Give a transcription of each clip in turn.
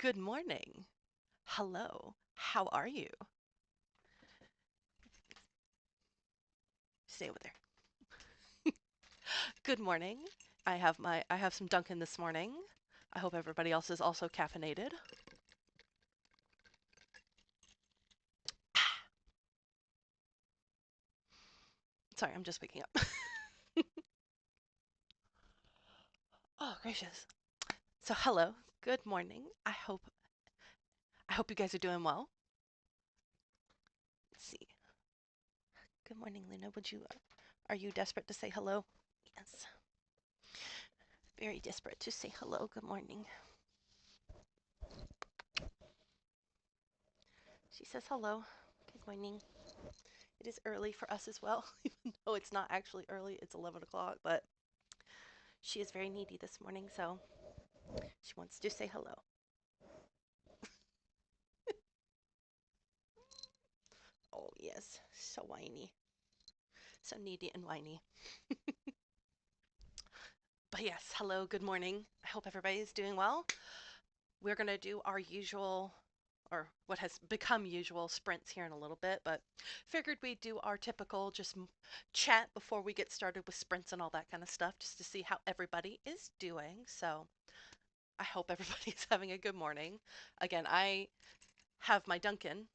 Good morning. Hello. How are you? Stay over there. Good morning. I have some Dunkin' this morning. I hope everybody else is also caffeinated. Sorry, I'm just waking up. Oh, gracious. So, hello. Good morning. I hope you guys are doing well. Let's see. Good morning, Luna. Are you desperate to say hello? Yes. Very desperate to say hello. Good morning. She says hello. Good morning. It is early for us as well, even though it's not actually early. It's 11 o'clock, but she is very needy this morning, so she wants to say hello. Oh, yes. So whiny. So needy and whiny. But yes, hello, good morning. I hope everybody is doing well. We're going to do our usual, or what has become usual, sprints here in a little bit, but figured we'd do our typical just chat before we get started with sprints and all that kind of stuff, just to see how everybody is doing. So I hope everybody's having a good morning. Again, I have my Dunkin',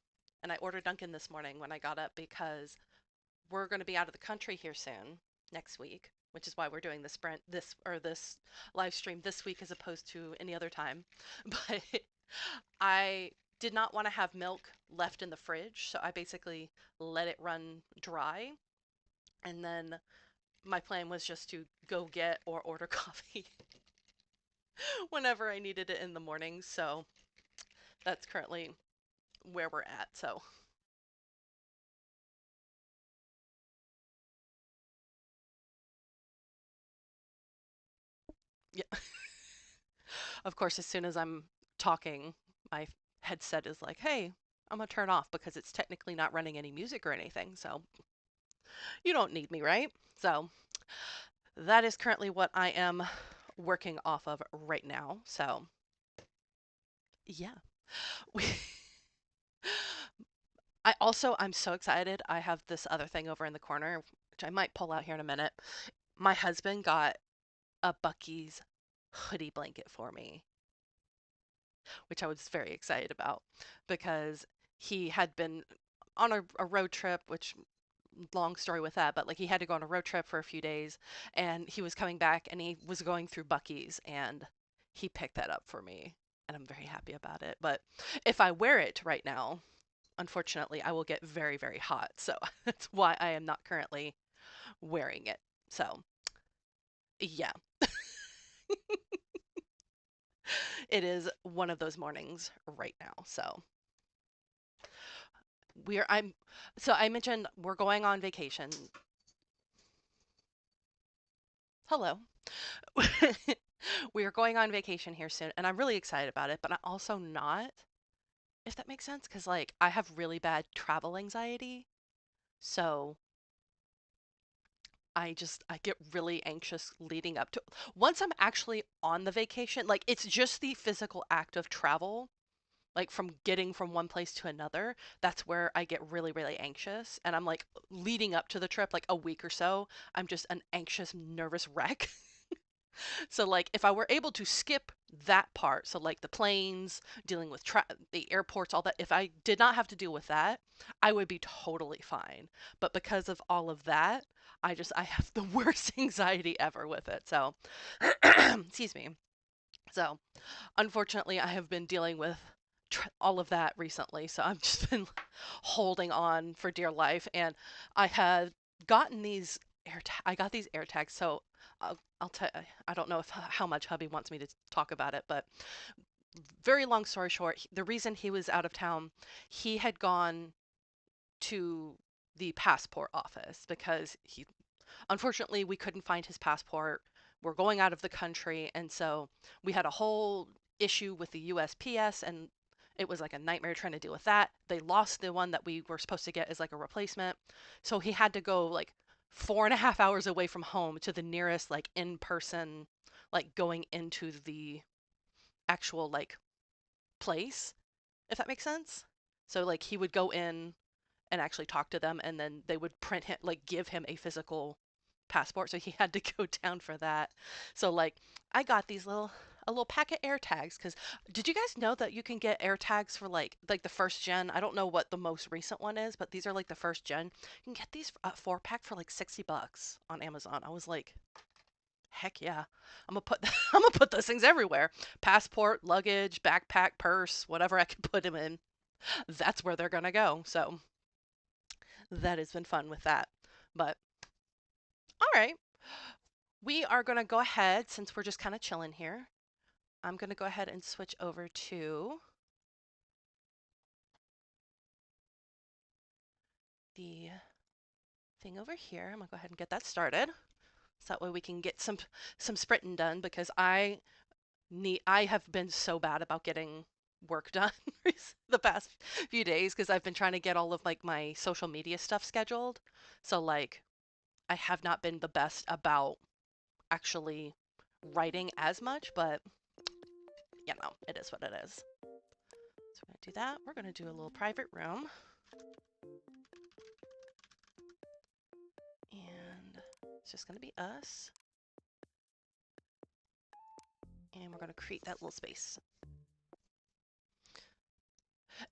and I ordered Dunkin' this morning when I got up because we're going to be out of the country here soon, next week, which is why we're doing the sprint this live stream this week as opposed to any other time. But I did not want to have milk left in the fridge, so I basically let it run dry. And then my plan was just to go get or order coffee whenever I needed it in the morning. So that's currently where we're at. So yeah. Of course, as soon as I'm talking, my headset is like, hey, I'm going to turn off because it's technically not running any music or anything. So you don't need me, right? So that is currently what I am working off of right now. So yeah. We I'm so excited. I have this other thing over in the corner, which I might pull out here in a minute. My husband got a Bucky's hoodie blanket for me, which I was very excited about because he had been on a road trip, which long story with that, but like he had to go on a road trip for a few days and he was coming back and he was going through Bucky's and he picked that up for me and I'm very happy about it. But if I wear it right now, unfortunately, I will get very, very hot. So that's why I am not currently wearing it. So yeah, it is one of those mornings right now. So we're I'm so I mentioned we're going on vacation. Hello. We are going on vacation here soon, and I'm really excited about it, but I'm also not, if that makes sense, because like I have really bad travel anxiety. So I get really anxious leading up to once I'm actually on the vacation, like it's just the physical act of travel, like from getting from one place to another, that's where I get really, really anxious. And I'm like leading up to the trip, like a week or so, I'm just an anxious, nervous wreck. So like if I were able to skip that part, so like the planes, dealing with the airports, all that, if I did not have to deal with that, I would be totally fine. But because of all of that, I have the worst anxiety ever with it. So, excuse me. So, unfortunately, I have been dealing with all of that recently. So I've just been holding on for dear life. And I had gotten these I got these air tags. So I'll tell. I don't know if how much hubby wants me to talk about it, but very long story short, the reason he was out of town, he had gone to the passport office because he unfortunately we couldn't find his passport. We're going out of the country, and so we had a whole issue with the USPS, and it was like a nightmare trying to deal with that. They lost the one that we were supposed to get as like a replacement, so he had to go like 4.5 hours away from home to the nearest like in person, like going into the actual like place, if that makes sense. So like he would go in and actually talk to them, and then they would print him, like give him a physical passport. So he had to go down for that. So like I got these a little pack of air tags because did you guys know that you can get air tags for like the first gen? I don't know what the most recent one is, but these are like the first gen. You can get these 4 pack for like $60 on Amazon. I was like, heck yeah. I'm gonna put I'm gonna put those things everywhere. Passport, luggage, backpack, purse, whatever I can put them in. That's where they're gonna go. So that has been fun with that. But all right, we are gonna go ahead since we're just kind of chilling here. I'm gonna go ahead and switch over to the thing over here. I'm gonna go ahead and get that started. So that way we can get some sprinting done because I have been so bad about getting work done the past few days because I've been trying to get all of like my social media stuff scheduled. So like I have not been the best about actually writing as much, but you know, it is what it is. So we're gonna do that. We're gonna do a little private room. And it's just gonna be us. And we're gonna create that little space.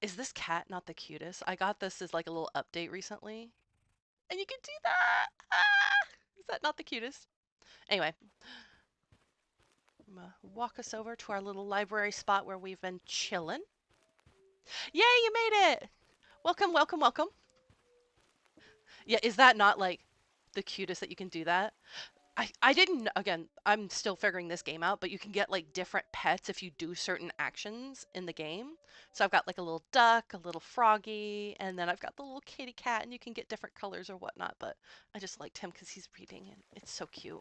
Is this cat not the cutest? I got this as like a little update recently. And you can do that! Ah! Is that not the cutest? Anyway, I'm gonna walk us over to our little library spot where we've been chilling. Yay, you made it! Welcome, welcome, welcome. Yeah, is that not like the cutest that you can do that? I didn't, again, I'm still figuring this game out, but you can get like different pets if you do certain actions in the game. So I've got like a little duck, a little froggy, and then I've got the little kitty cat, and you can get different colors or whatnot. But I just liked him because he's reading, and it's so cute.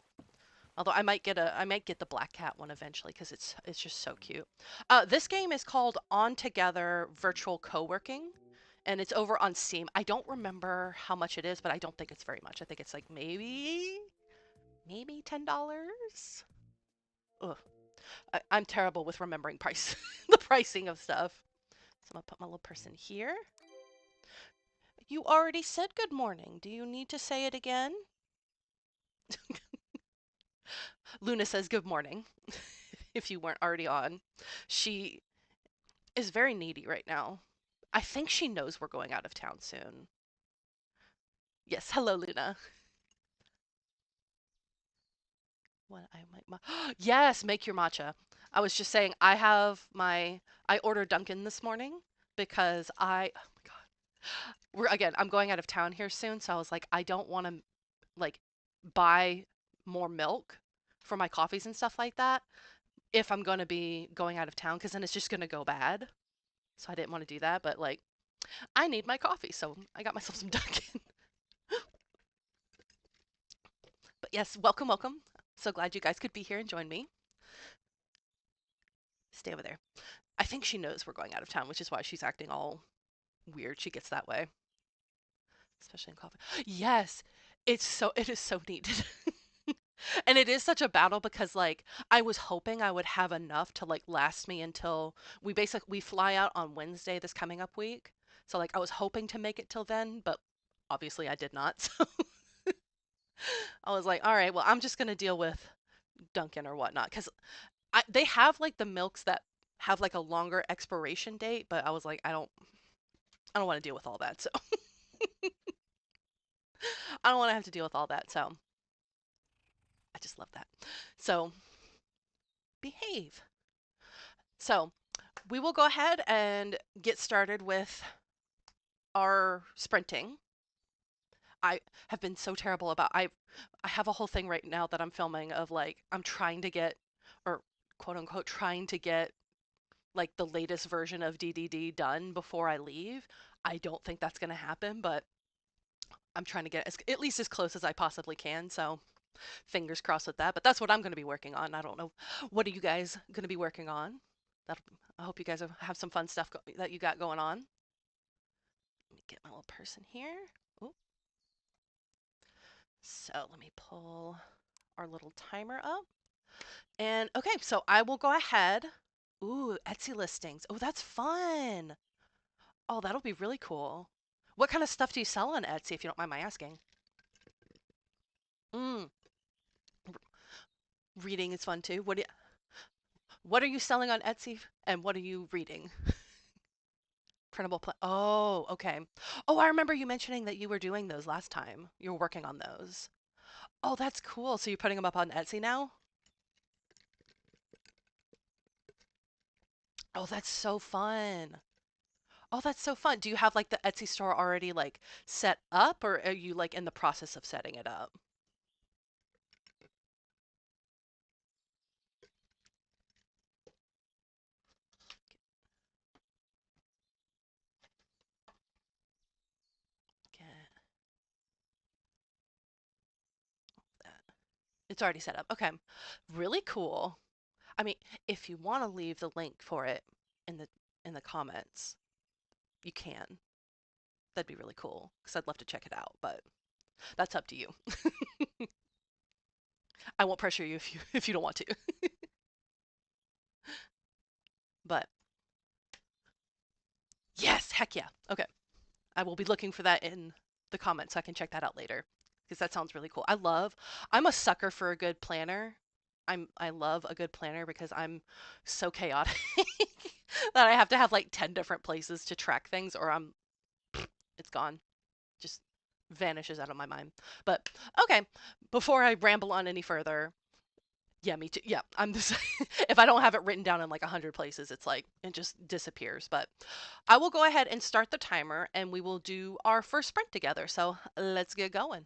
Although I might get the black cat one eventually because it's just so cute. This game is called On Together Virtual Co-working, and it's over on Steam. I don't remember how much it is, but I don't think it's very much. I think it's like maybe $10. Ugh, I'm terrible with remembering price, the pricing of stuff. So I'm gonna put my little person here. You already said good morning. Do you need to say it again? Luna says good morning. If you weren't already on, she is very needy right now. I think she knows we're going out of town soon. Yes, hello, Luna. What I might yes, make your matcha. I was just saying I ordered Dunkin' this morning because oh my god. I'm going out of town here soon, so I was like I don't want to like buy more milk for my coffees and stuff like that if I'm going to be going out of town because then it's just going to go bad. So I didn't want to do that, but like I need my coffee, so I got myself some Dunkin'. But yes, welcome, welcome. So glad you guys could be here and join me. Stay over there. I think she knows we're going out of town, which is why she's acting all weird. She gets that way, especially in coffee. Yes, it is so needed. And it is such a battle because like I was hoping I would have enough to like last me until we fly out on Wednesday this coming up week. So like I was hoping to make it till then, but obviously I did not. So I was like, all right, well I'm just gonna deal with Dunkin' or whatnot because they have like the milks that have like a longer expiration date, but I was like, I don't want to deal with all that. So I don't want to have to deal with all that. So I just love that. So behave. So we will go ahead and get started with our sprinting. I have been so terrible about I have a whole thing right now that I'm filming of like I'm trying to get or quote unquote trying to get like the latest version of DDD done before I leave. I don't think that's going to happen, but I'm trying to get at least as close as I possibly can. So fingers crossed with that. But that's what I'm going to be working on. I don't know. What are you guys going to be working on? That I hope you guys have some fun stuff that you got going on. Let me get my little person here. Ooh. So let me pull our little timer up. And okay, so I will go ahead Ooh, Etsy listings. Oh, that's fun. Oh, that'll be really cool. What kind of stuff do you sell on Etsy, if you don't mind my asking? Mm, reading is fun too. What are you selling on Etsy and what are you reading? Printable Oh, okay. Oh, I remember you mentioning that you were doing those last time. You were working on those. Oh, that's cool. So you're putting them up on Etsy now? Oh, that's so fun. Oh, that's so fun. Do you have like the Etsy store already like set up or are you like in the process of setting it up? Get that. It's already set up. Okay. Really cool. I mean, if you want to leave the link for it in the comments, you can. That'd be really cool because I'd love to check it out, but that's up to you. I won't pressure you if you don't want to. But yes, heck yeah. Okay. I will be looking for that in the comments so I can check that out later because that sounds really cool. I'm a sucker for a good planner. I love a good planner because I'm so chaotic that I have to have like 10 different places to track things or it's gone. Just vanishes out of my mind. But okay, before I ramble on any further, yeah, me too. Yeah, I'm just if I don't have it written down in like 100 places, it's like it just disappears. But I will go ahead and start the timer and we will do our first sprint together. So let's get going.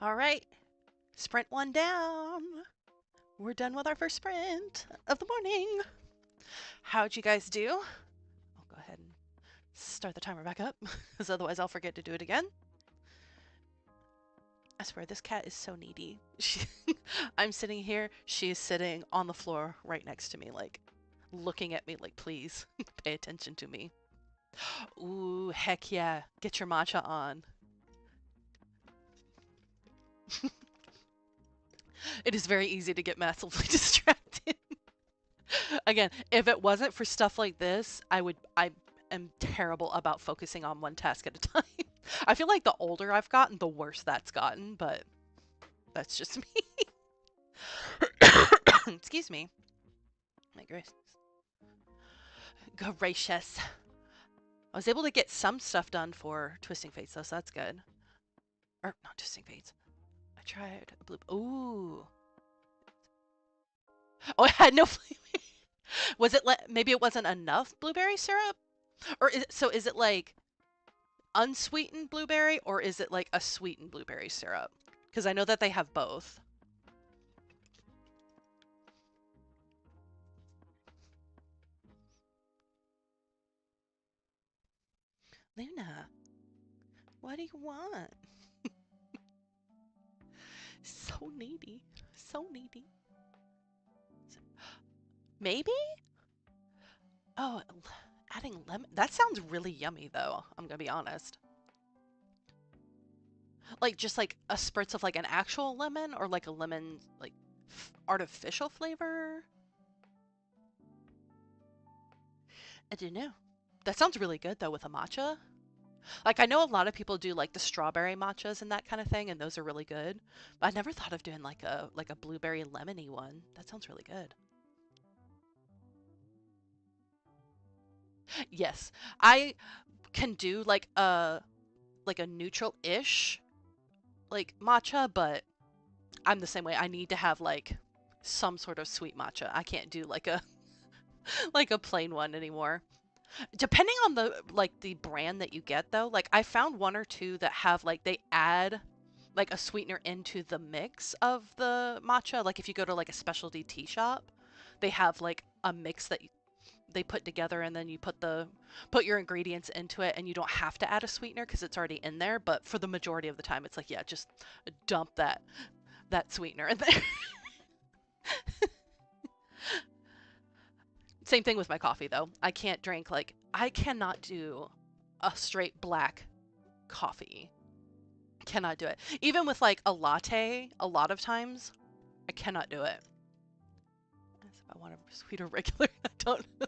All right, sprint one down. We're done with our first sprint of the morning. How'd you guys do? I'll go ahead and start the timer back up, because otherwise I'll forget to do it again. I swear, this cat is so needy. I'm sitting here, she is sitting on the floor right next to me, like, looking at me like, please, pay attention to me. Ooh, heck yeah. Get your matcha on. It is very easy to get massively distracted. Again, if it wasn't for stuff like this, I am terrible about focusing on one task at a time. I feel like the older I've gotten, the worse that's gotten, but that's just me. Excuse me. My gracious. Gracious. I was able to get some stuff done for Twisting Fates, though, so that's good. Or, not Twisting Fates. I tried a blue... Ooh. Oh, I had no flavor. Was it maybe it wasn't enough blueberry syrup? Or is it like unsweetened blueberry, or is it like a sweetened blueberry syrup? Because I know that they have both. Luna, what do you want? So needy. So needy. Maybe? Oh, adding lemon. That sounds really yummy, though. I'm gonna be honest. Like, just like a spritz of like an actual lemon, or like a lemon, like artificial flavor? I don't know. That sounds really good, though, with a matcha. Like, I know a lot of people do like the strawberry matchas and that kind of thing, and those are really good. But I never thought of doing like a blueberry lemony one. That sounds really good. Yes, I can do like a neutral-ish like matcha, but I'm the same way. I need to have like some sort of sweet matcha. I can't do like a like a plain one anymore. Depending on the brand that you get, though, like I found one or two that have like they add like a sweetener into the mix of the matcha. Like if you go to like a specialty tea shop, they have like a mix that they put together, and then you put your ingredients into it, and you don't have to add a sweetener because it's already in there. But for the majority of the time, it's like, yeah, just dump that sweetener in there. Same thing with my coffee, though. I cannot do a straight black coffee. Cannot do it. Even with like a latte, a lot of times, I cannot do it. If I want a sweet or regular, I don't know.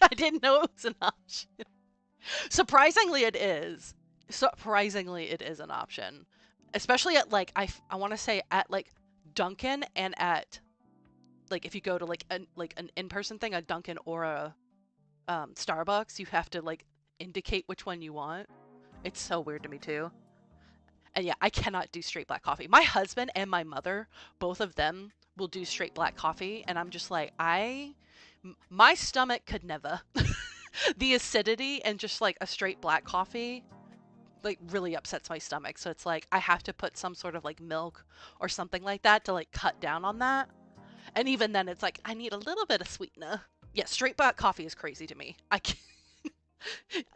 I didn't know it was an option. Surprisingly, it is. Surprisingly, it is an option. Especially at like, I want to say at like Dunkin' and at like if you go to like an in-person thing, a Dunkin' or a Starbucks, you have to like indicate which one you want. It's so weird to me too. And yeah, I cannot do straight black coffee. My husband and my mother, both of them, will do straight black coffee, and I'm just like, my stomach could never. The acidity and just like a straight black coffee like really upsets my stomach. So it's like I have to put some sort of like milk or something like that to like cut down on that. And even then it's like I need a little bit of sweetener. Yeah, straight black coffee is crazy to me. I can't,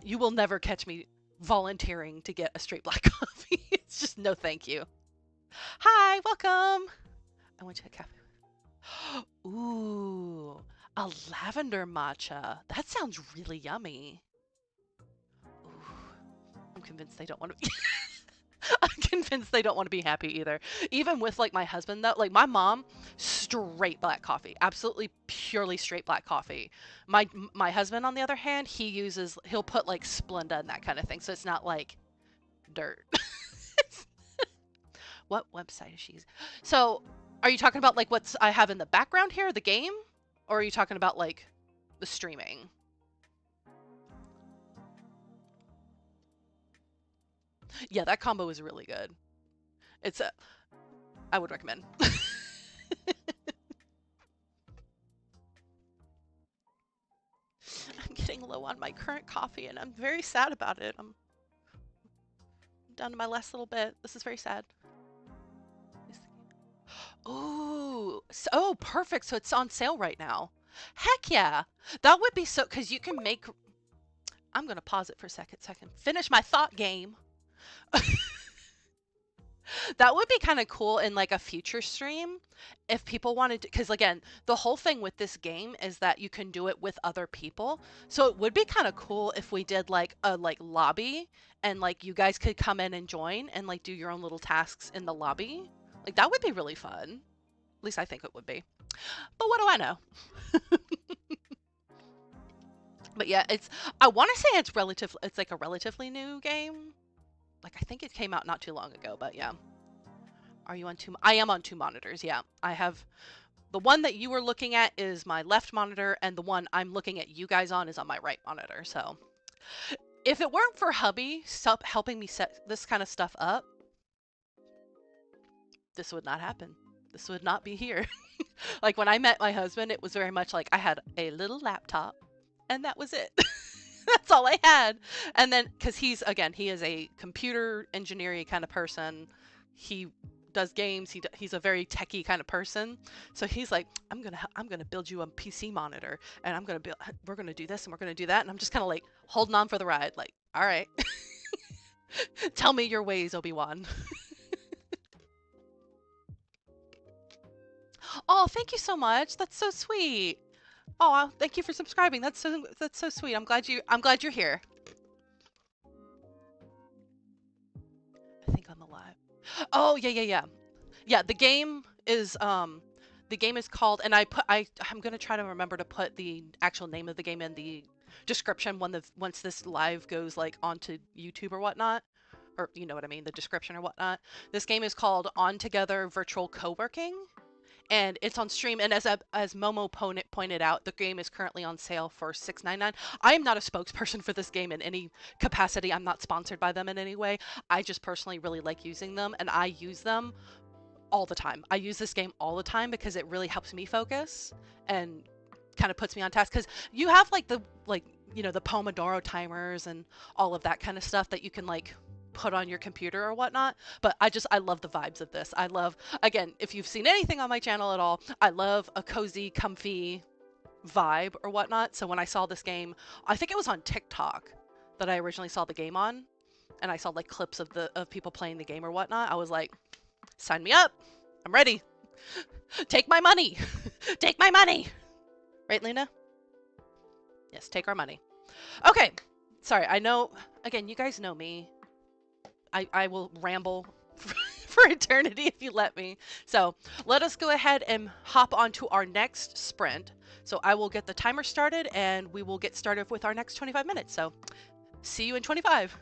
you will never catch me volunteering to get a straight black coffee. It's just no thank you. Hi, welcome. I went to a cafe. Ooh, a lavender matcha. That sounds really yummy. Ooh, I'm convinced they don't want to be I'm convinced they don't want to be happy either. Even with like my husband though, like my mom, straight black coffee, absolutely purely straight black coffee. My husband on the other hand, he'll put like Splenda and that kind of thing, so it's not like dirt. What website is she using? So, are you talking about like what's I have in the background here, the game, or are you talking about like the streaming? Yeah, that combo is really good. I would recommend. I'm getting low on my current coffee, and I'm very sad about it. I'm down to my last little bit. This is very sad. Oh, so, oh, perfect. So it's on sale right now. Heck yeah. That would be so, because you can make, I'm going to pause it for a second so I can finish my thought game. That would be kind of cool in like a future stream if people wanted to, because again, the whole thing with this game is that you can do it with other people. So it would be kind of cool if we did like a like lobby and like you guys could come in and join and like do your own little tasks in the lobby. Like that would be really fun. At least I think it would be. But what do I know? But yeah, it's I want to say it's like a relatively new game. Like I think it came out not too long ago, but yeah. Are you on two? I am on two monitors. Yeah. I have the one that you were looking at is my left monitor and the one I'm looking at you guys on is on my right monitor. So, if it weren't for hubby helping me set this kind of stuff up, this would not happen. This would not be here. Like when I met my husband, it was very much like I had a little laptop and that was it. That's all I had. And then cuz he is a computer engineering kind of person. He does games. He's a very techie kind of person. So he's like, I'm going to build you a PC monitor and we're going to do this and we're going to do that and I'm just kind of like holding on for the ride like, all right. Tell me your ways, Obi-Wan. Oh, thank you so much. That's so sweet. Oh, thank you for subscribing. That's so sweet. I'm glad you're here. I think on the live. Oh, yeah, yeah, yeah. Yeah, the game is called and I'm going to try to remember to put the actual name of the game in the description once this live goes like onto YouTube or whatnot. Or you know what I mean, the description or whatnot. This game is called On Together Virtual Co-working. And it's on stream. And as Momo pointed out, the game is currently on sale for $6.99. I am not a spokesperson for this game in any capacity. I'm not sponsored by them in any way. I just personally really like using them, and I use them all the time. I use this game all the time because it really helps me focus and kind of puts me on task. Because you have like the pomodoro timers and all of that kind of stuff that you can like put on your computer or whatnot. But I love the vibes of this. I love, again, if you've seen anything on my channel at all, I love a cozy, comfy vibe or whatnot. So when I saw this game, I think it was on TikTok that I originally saw the game on, and I saw like clips of people playing the game or whatnot. I was like, sign me up. I'm ready. Take my money. Take my money. Right, Lena? Yes, take our money. Okay. Sorry, I know, again, you guys know me. I will ramble for eternity if you let me. So let us go ahead and hop on to our next sprint. So I will get the timer started and we will get started with our next 25 minutes. So see you in 25.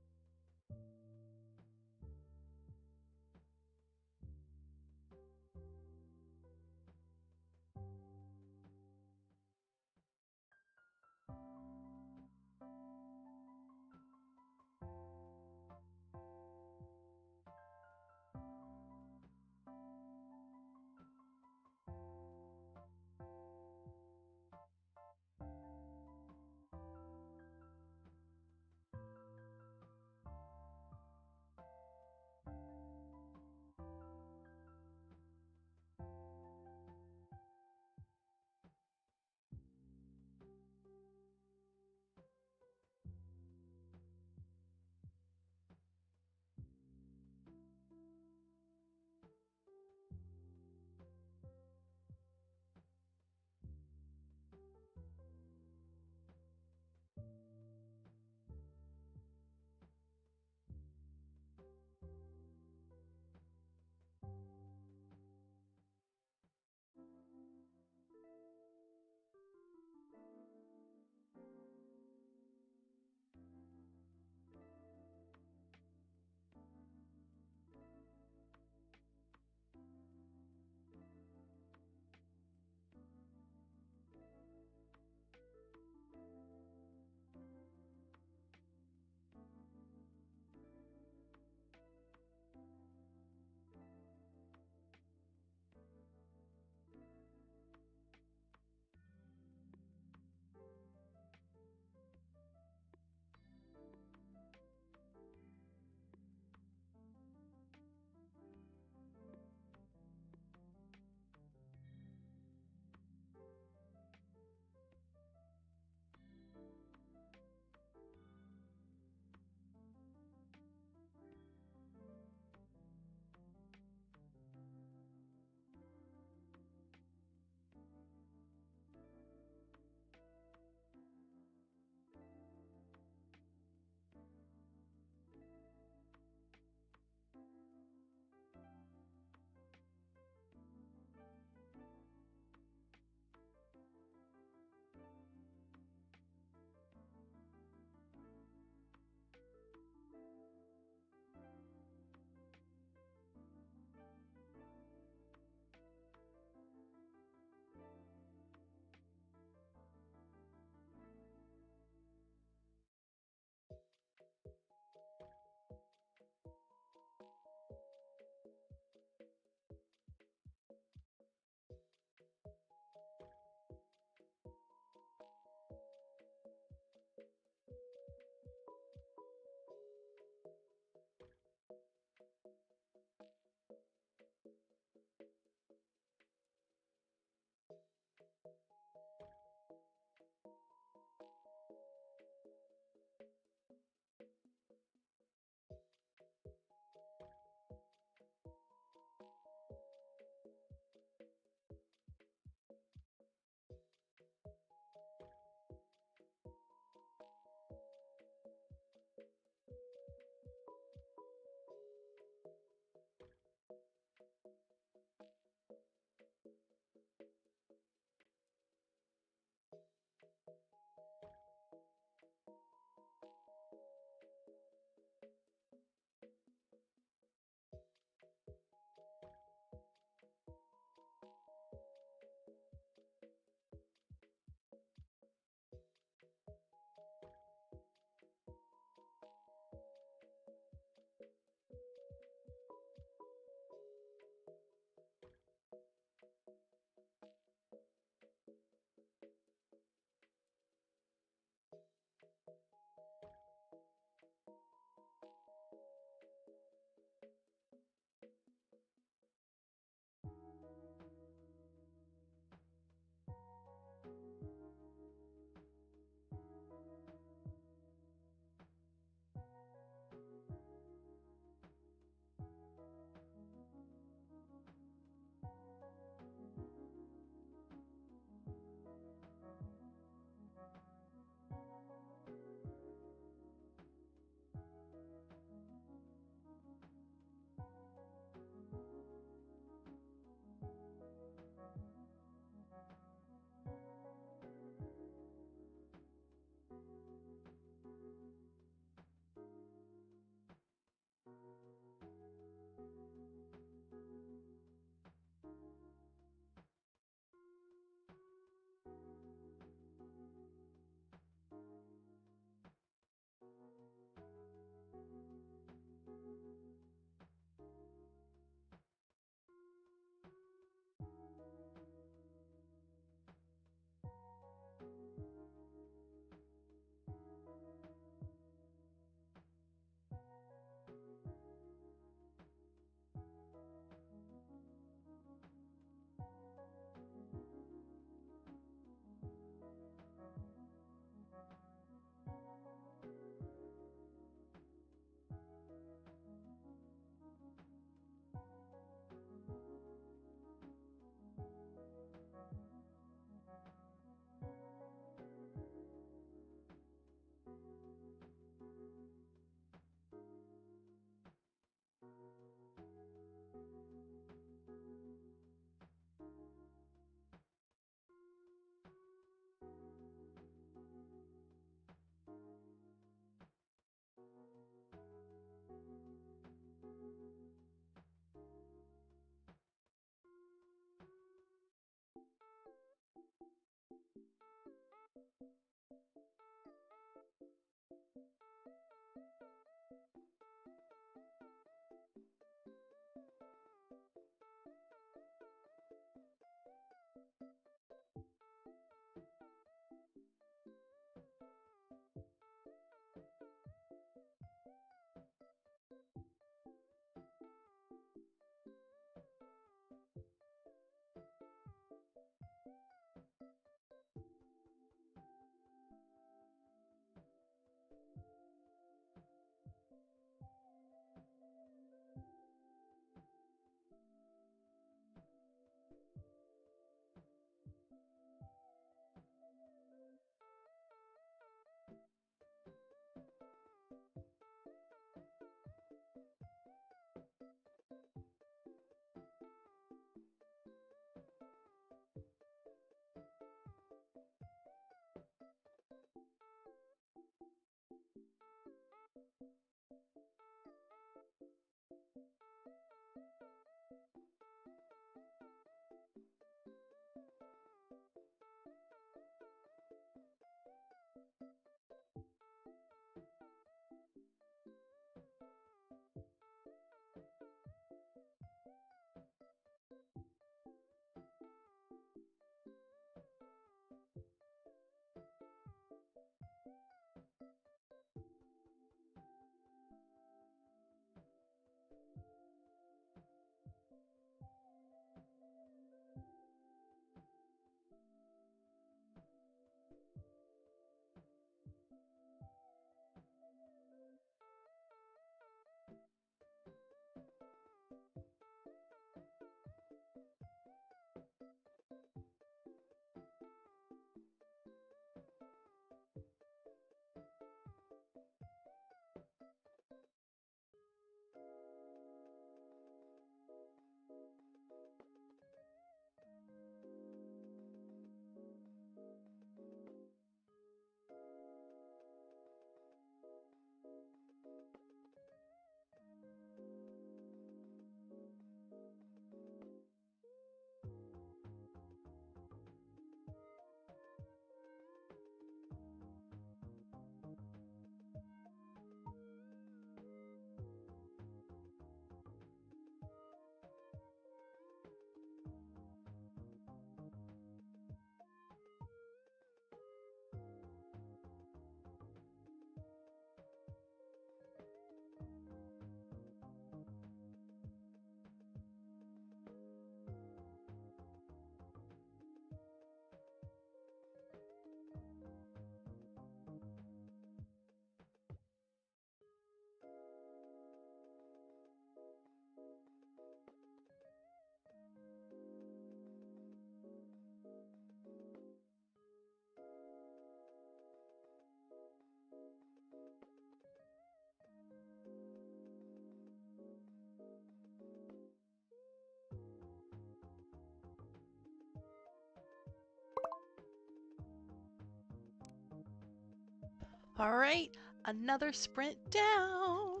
All right, another sprint down.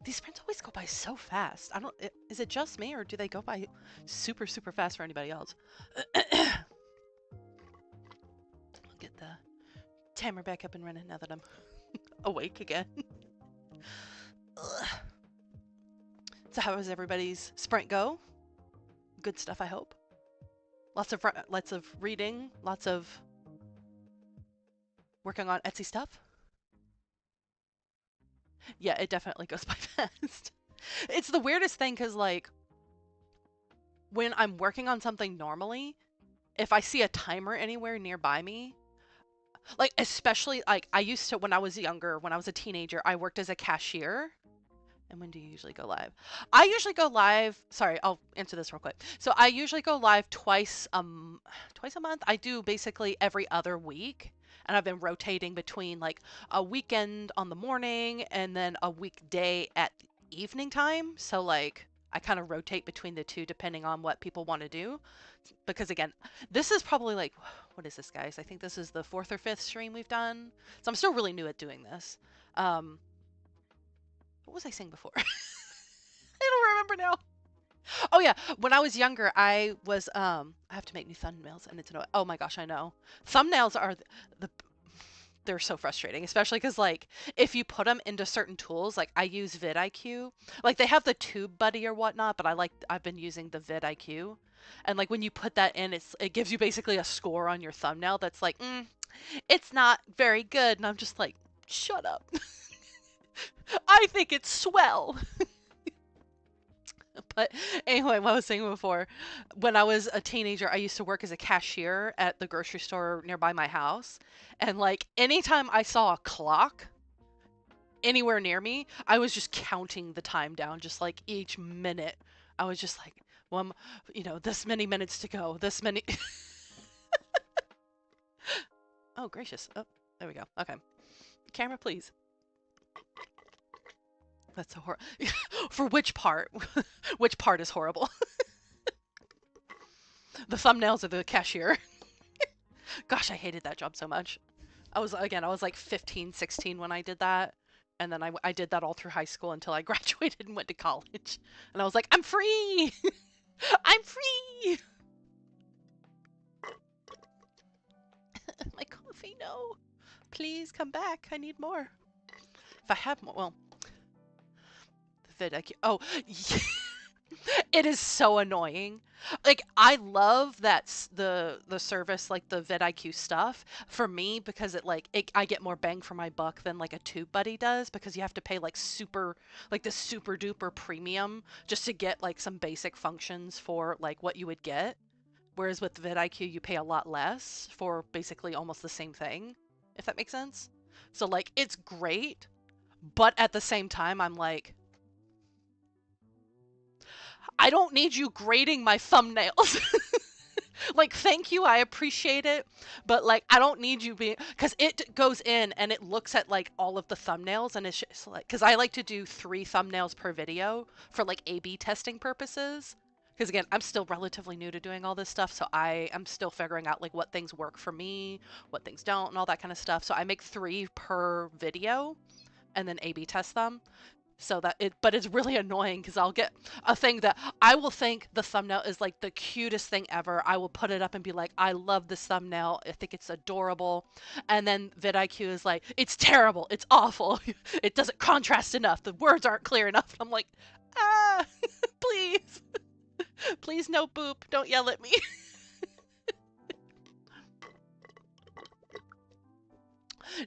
These sprints always go by so fast. I don't. Is it just me, or do they go by super, super fast for anybody else? I'll get the timer back up and running now that I'm awake again. So how does everybody's sprint go? Good stuff, I hope. Lots of reading, lots of working on Etsy stuff. Yeah, it definitely goes by fast. It's the weirdest thing because, like, when I'm working on something normally, if I see a timer anywhere nearby me, like, especially, like, I used to, when I was younger, when I was a teenager, I worked as a cashier. And when do you usually go live? I usually go live. Sorry, I'll answer this real quick. So I usually go live twice a month. I do basically every other week. And I've been rotating between like a weekend on the morning and then a weekday at evening time. So like I kind of rotate between the two depending on what people want to do. Because again, this is probably like, what is this, guys? I think this is the 4th or 5th stream we've done. So I'm still really new at doing this. What was I saying before? I don't remember now. Oh yeah, when I was younger, I was I have to make new thumbnails and it's no. Oh my gosh, I know. Thumbnails are the they're so frustrating, especially because like if you put them into certain tools, like I use vidIQ, like they have the Tube Buddy or whatnot, but I've been using the vidIQ, and like when you put that in, it gives you basically a score on your thumbnail that's like, it's not very good, and I'm just like, shut up. I think it's swell. But anyway, what I was saying before, when I was a teenager, I used to work as a cashier at the grocery store nearby my house. And like anytime I saw a clock anywhere near me, I was just counting the time down, just like each minute. I was just like, well, this many minutes to go, this many. Oh, gracious. Oh, there we go. Okay. Camera, please. That's so horrible. For which part? Which part is horrible? The thumbnails of the cashier. Gosh, I hated that job so much. I was like 15, 16 when I did that. And then I did that all through high school until I graduated and went to college. And I was like, I'm free! I'm free! My coffee, no. Please come back. I need more. If I have more, well, the vidIQ. Oh, it is so annoying. Like I love that the service, like the vidIQ stuff for me, because I get more bang for my buck than like a TubeBuddy does, because you have to pay like the super duper premium just to get like some basic functions for like what you would get. Whereas with vidIQ you pay a lot less for basically almost the same thing, if that makes sense. So like it's great, but at the same time I'm like, I don't need you grading my thumbnails. Like, thank you, I appreciate it, but like I don't need you being, because it goes in and it looks at like all of the thumbnails, and it's just like, because I like to do 3 thumbnails per video for like A/B testing purposes. Because again, I'm still relatively new to doing all this stuff, so I am still figuring out like what things work for me, what things don't, and all that kind of stuff. So I make 3 per video and then A/B test them. So but it's really annoying because I'll get a thing that I will think the thumbnail is like the cutest thing ever. I will put it up and be like, I love this thumbnail. I think it's adorable. And then vidIQ is like, it's terrible. It's awful. It doesn't contrast enough. The words aren't clear enough. I'm like, please, please, no boop. Don't yell at me.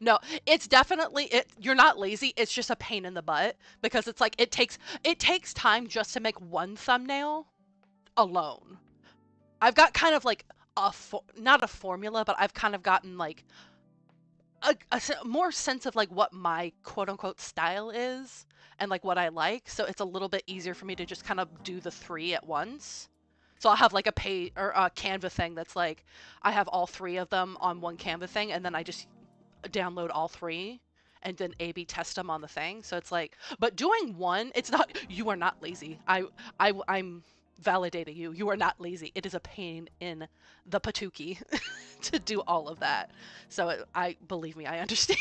No, it's definitely you're not lazy, it's just a pain in the butt, because it's like it takes time just to make one thumbnail alone. I've got kind of like not a formula, but I've kind of gotten like a more sense of like what my quote unquote style is and like what I like, so it's a little bit easier for me to just kind of do the 3 at once. So I'll have like a Canva thing that's like I have all 3 of them on one Canva thing, and then I just download all 3 and then A/B test them on the thing. So it's like, but doing one, it's not, you are not lazy. I'm validating you. You are not lazy. It is a pain in the patookie to do all of that. So I believe me, I understand.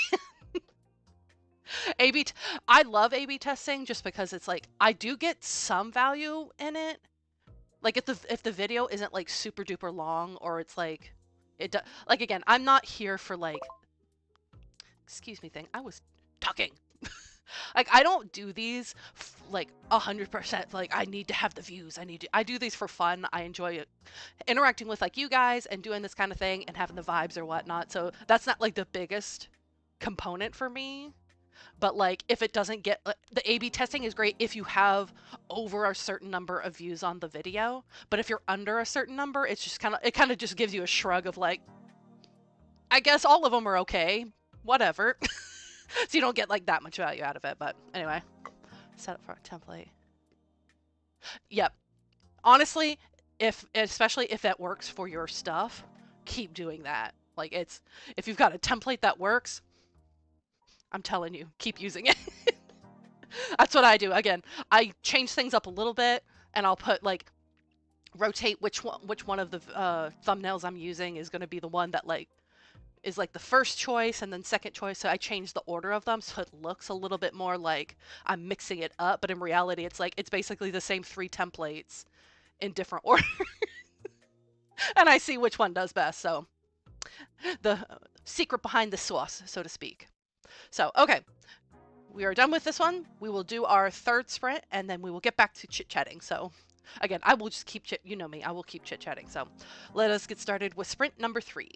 A B. I love A/B testing just because it's like I do get some value in it. Like if the video isn't like super duper long or it's like like again, I'm not here for like excuse me thing. I was talking. Like I don't do these like 100%. Like I need to have the views. I do these for fun. I enjoy it, interacting with like you guys and doing this kind of thing and having the vibes or whatnot. So that's not like the biggest component for me. But like if it doesn't get the A/B testing is great if you have over a certain number of views on the video. But if you're under a certain number, it's just kind of just gives you a shrug of like, I guess all of them are okay. Whatever. So you don't get like that much value out of it. But anyway, set up for a template. Yep. Honestly, especially if that works for your stuff, keep doing that. Like if you've got a template that works, I'm telling you, keep using it. That's what I do. Again, I change things up a little bit and I'll put like rotate which one of the thumbnails I'm using is going to be the one that like is like the first choice and then second choice. So I change the order of them so it looks a little bit more like I'm mixing it up, but in reality it's like it's basically the same 3 templates in different order. And I see which one does best. So the secret behind the sauce, so to speak. So, okay. We are done with this one. We will do our third sprint and then we will get back to chit-chatting. So again, I will just keep you know me, I will keep chit-chatting. So let us get started with sprint number 3.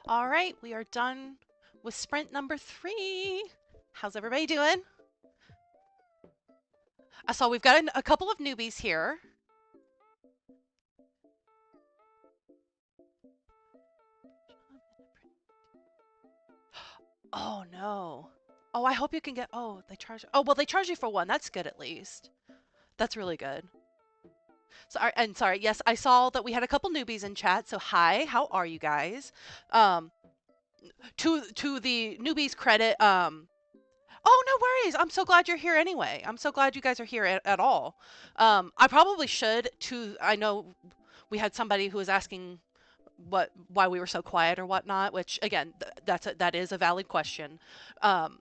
All right, we are done with sprint number 3. How's everybody doing? I saw we've got a couple of newbies here. Oh no. Oh, I hope you can get. Oh, they charge. Oh, well, they charge you for one. That's good at least. That's really good. Sorry, and sorry. Yes, I saw that we had a couple newbies in chat. So hi, how are you guys? Um, to the newbies credit. Oh, no worries. I'm so glad you're here anyway. I'm so glad you guys are here at all. I probably should to. I know we had somebody who was asking why we were so quiet or whatnot, which again that is a valid question.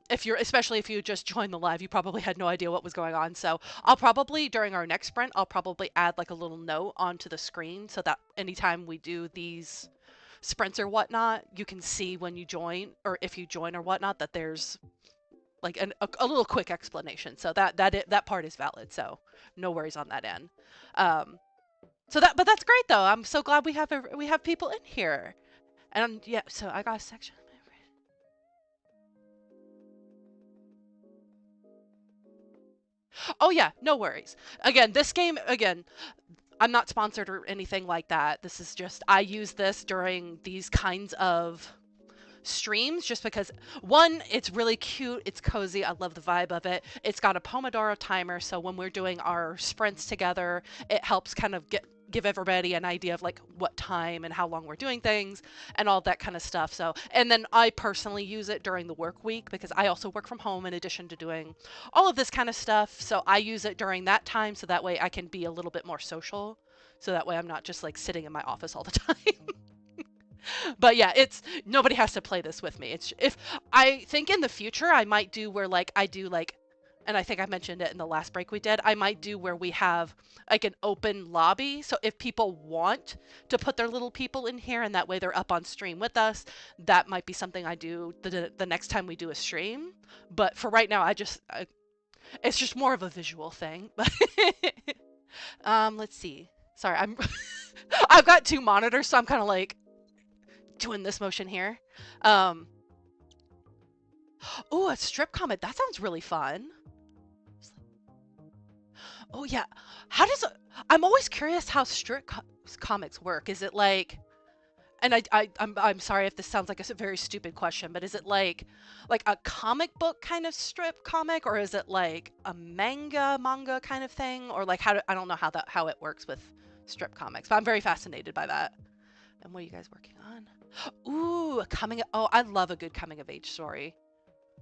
If you're especially if you just joined the live, you probably had no idea what was going on. So I'll probably during our next sprint I'll probably add like a little note onto the screen so that anytime we do these sprints or whatnot, you can see when you join or if you join or whatnot that there's like a little quick explanation. So that part is valid. So no worries on that end. Um, but that's great though. I'm so glad we have people in here. And yeah, so I got a section. Oh yeah, no worries. Again, this game again, I'm not sponsored or anything like that. This is just I use this during these kinds of streams just because one, it's really cute, it's cozy, I love the vibe of it. It's got a pomodoro timer, so when we're doing our sprints together, it helps kind of give everybody an idea of like what time and how long we're doing things and all that kind of stuff. So, and then I personally use it during the work week because I also work from home in addition to doing all of this kind of stuff. So I use it during that time so that way I can be a little bit more social. So that way I'm not just like sitting in my office all the time. But yeah, it's nobody has to play this with me. It's if I think in the future I might do where like I do like and I think I mentioned it in the last break we did. I might do where we have like an open lobby. So if people want to put their little people in here and that way they're up on stream with us, that might be something I do the next time we do a stream. But for right now, it's just more of a visual thing. But let's see. Sorry, I've got two monitors, so I'm kind of like doing this motion here. Um, oh, a strip comic. That sounds really fun. Oh yeah. How does I'm always curious how comics work. Is it like and I'm sorry if this sounds like a very stupid question, but is it like a comic book kind of strip comic or is it like a manga kind of thing or like I don't know how it works with strip comics, but I'm very fascinated by that. And what are you guys working on? Ooh, oh, I love a good coming of age story.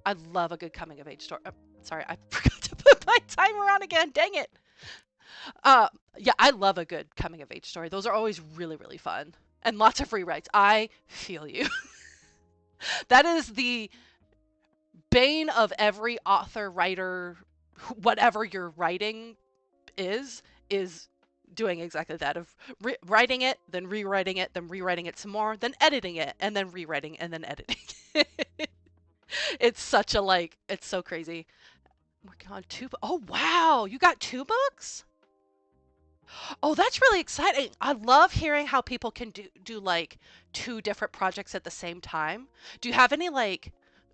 I love a good coming of age story. Sorry, I forgot to put my timer on again. Dang it. Uh, yeah, I love a good coming of age story. Those are always really, really fun. And lots of rewrites. I feel you. That is the bane of every author, writer, whatever you're writing is doing exactly that of writing it, then rewriting it, then rewriting it some more, then editing it, and then rewriting, and then editing. It's such a like, it's so crazy. I'm working on two. Oh wow, you got two books? Oh, that's really exciting. I love hearing how people can do like two different projects at the same time. Do you have any like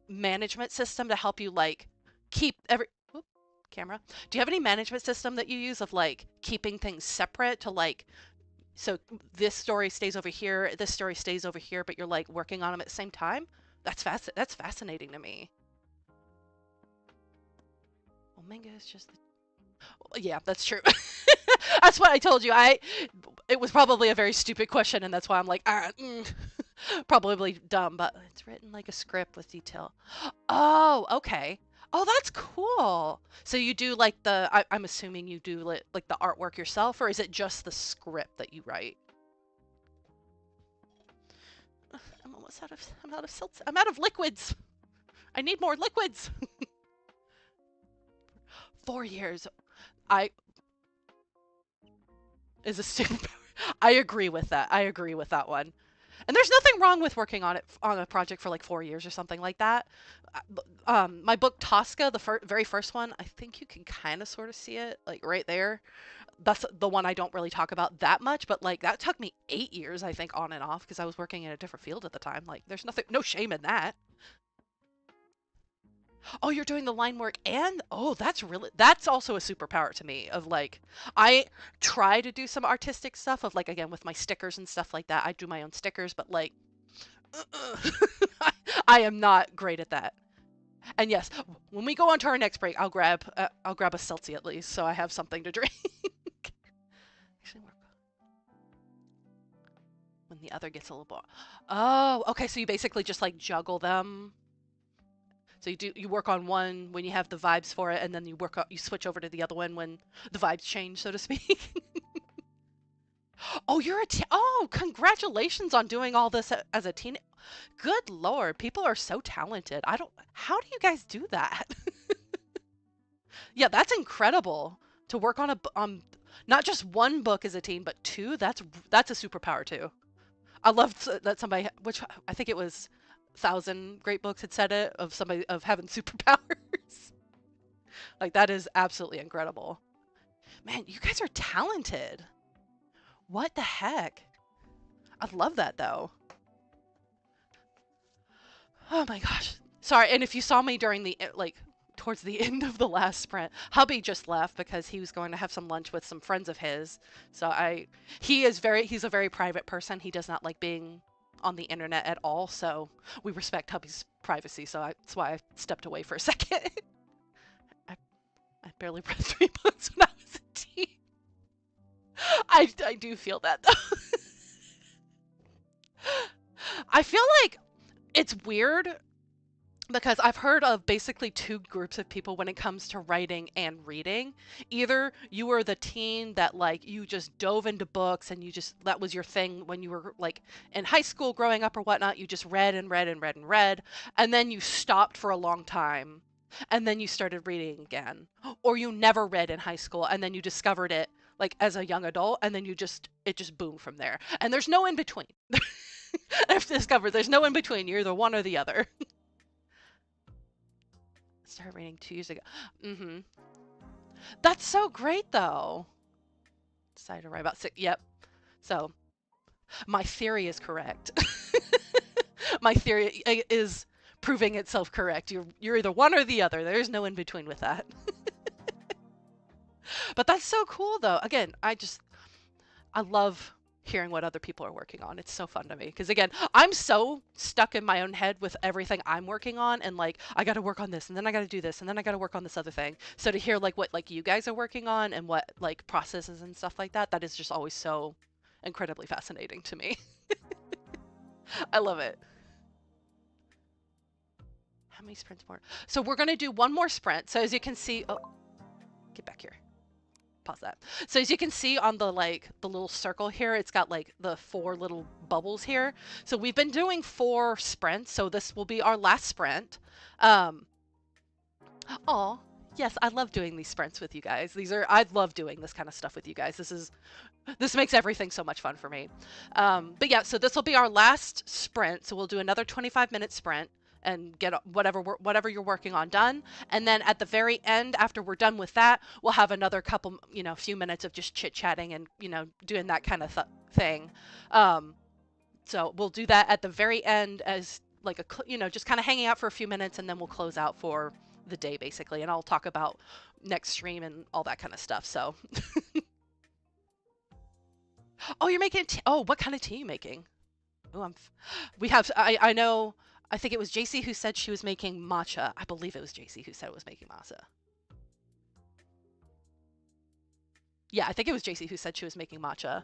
management system to help you like keep every whoop, camera? Do you have any management system that you use of like keeping things separate to like so this story stays over here, this story stays over here, but you're like working on them at the same time? That's fascinating to me. Omega is just yeah, that's true. That's what I told you. It was probably a very stupid question, and that's why I'm like, probably dumb, but it's written like a script with detail. Oh, okay. Oh, that's cool. So you do like I'm assuming you do like the artwork yourself, or is it just the script that you write? I'm out of silts. I'm out of liquids. I need more liquids. 4 years. I is a stupid. I agree with that. I agree with that one. And there's nothing wrong with working on it on a project for like 4 years or something like that. My book Tosca, the very first one, I think you can kind of sort of see it like right there. That's the one I don't really talk about that much, but like that took me 8 years, I think, on and off because I was working in a different field at the time. Like, there's nothing, no shame in that. Oh, you're doing the line work and oh, that's also a superpower to me of like I try to do some artistic stuff of like again with my stickers and stuff like that. I do my own stickers, but like I am not great at that. And yes, when we go on to our next break, I'll grab a seltzy at least so I have something to drink. Actually, when the other gets a little more. Oh, okay, so you basically just like juggle them. So you work on one when you have the vibes for it, and then you switch over to the other one when the vibes change, so to speak. Oh, oh, congratulations on doing all this as a teen. Good Lord, people are so talented. I don't. How do you guys do that? Yeah, that's incredible to work on on not just one book as a teen, but two. That's a superpower too. I loved that somebody, which I think it was Thousand Great Books had said it of somebody of having superpowers. Like that is absolutely incredible. Man, you guys are talented. What the heck? I love that though. Oh my gosh. Sorry, and if you saw me during the like towards the end of the last sprint, hubby just left because he was going to have some lunch with some friends of his. So he's a very private person. He does not like being on the internet at all. So we respect hubby's privacy. So that's why I stepped away for a second. I, I barely read 3 books when I was a teen. I do feel that though. I feel like it's weird because I've heard of basically two groups of people when it comes to writing and reading. Either you were the teen that like you just dove into books and you just that was your thing when you were like in high school growing up or whatnot. You just read and read and read and read, and then you stopped for a long time, and then you started reading again. Or you never read in high school and then you discovered it like as a young adult, and then it just boomed from there. And there's no in between. I've discovered there's no in between. You're either one or the other. Started reading 2 years ago. Mm-hmm. That's so great, though. Decided to write about six. Yep. So my theory is correct. My theory is proving itself correct. You're either one or the other. There's no in between with that. But that's so cool, though. Again, I love hearing what other people are working on. It's so fun to me because again, I'm so stuck in my own head with everything I'm working on and like I got to work on this and then I got to do this and then I got to work on this other thing. So to hear like what like you guys are working on and what like processes and stuff like that, that is just always so incredibly fascinating to me. I love it. How many sprints more? So we're going to do one more sprint. So as you can see, oh, get back here. Pause that. So as you can see on the like the little circle here, it's got like the 4 little bubbles here. So we've been doing 4 sprints, so this will be our last sprint. Oh, yes, I love doing these sprints with you guys. I love doing this kind of stuff with you guys. This makes everything so much fun for me. But yeah, so this will be our last sprint. So we'll do another 25-minute sprint and get whatever you're working on done. And then at the very end, after we're done with that, we'll have another couple, few minutes of just chit-chatting and, doing that kind of thing. So we'll do that at the very end as like just kind of hanging out for a few minutes, and then we'll close out for the day basically. And I'll talk about next stream and all that kind of stuff. So, oh, you're making oh, what kind of tea are you making? Oh, we have, I know. I think it was JC who said she was making matcha. I believe it was JC who said it was making matcha. Yeah, I think it was JC who said she was making matcha.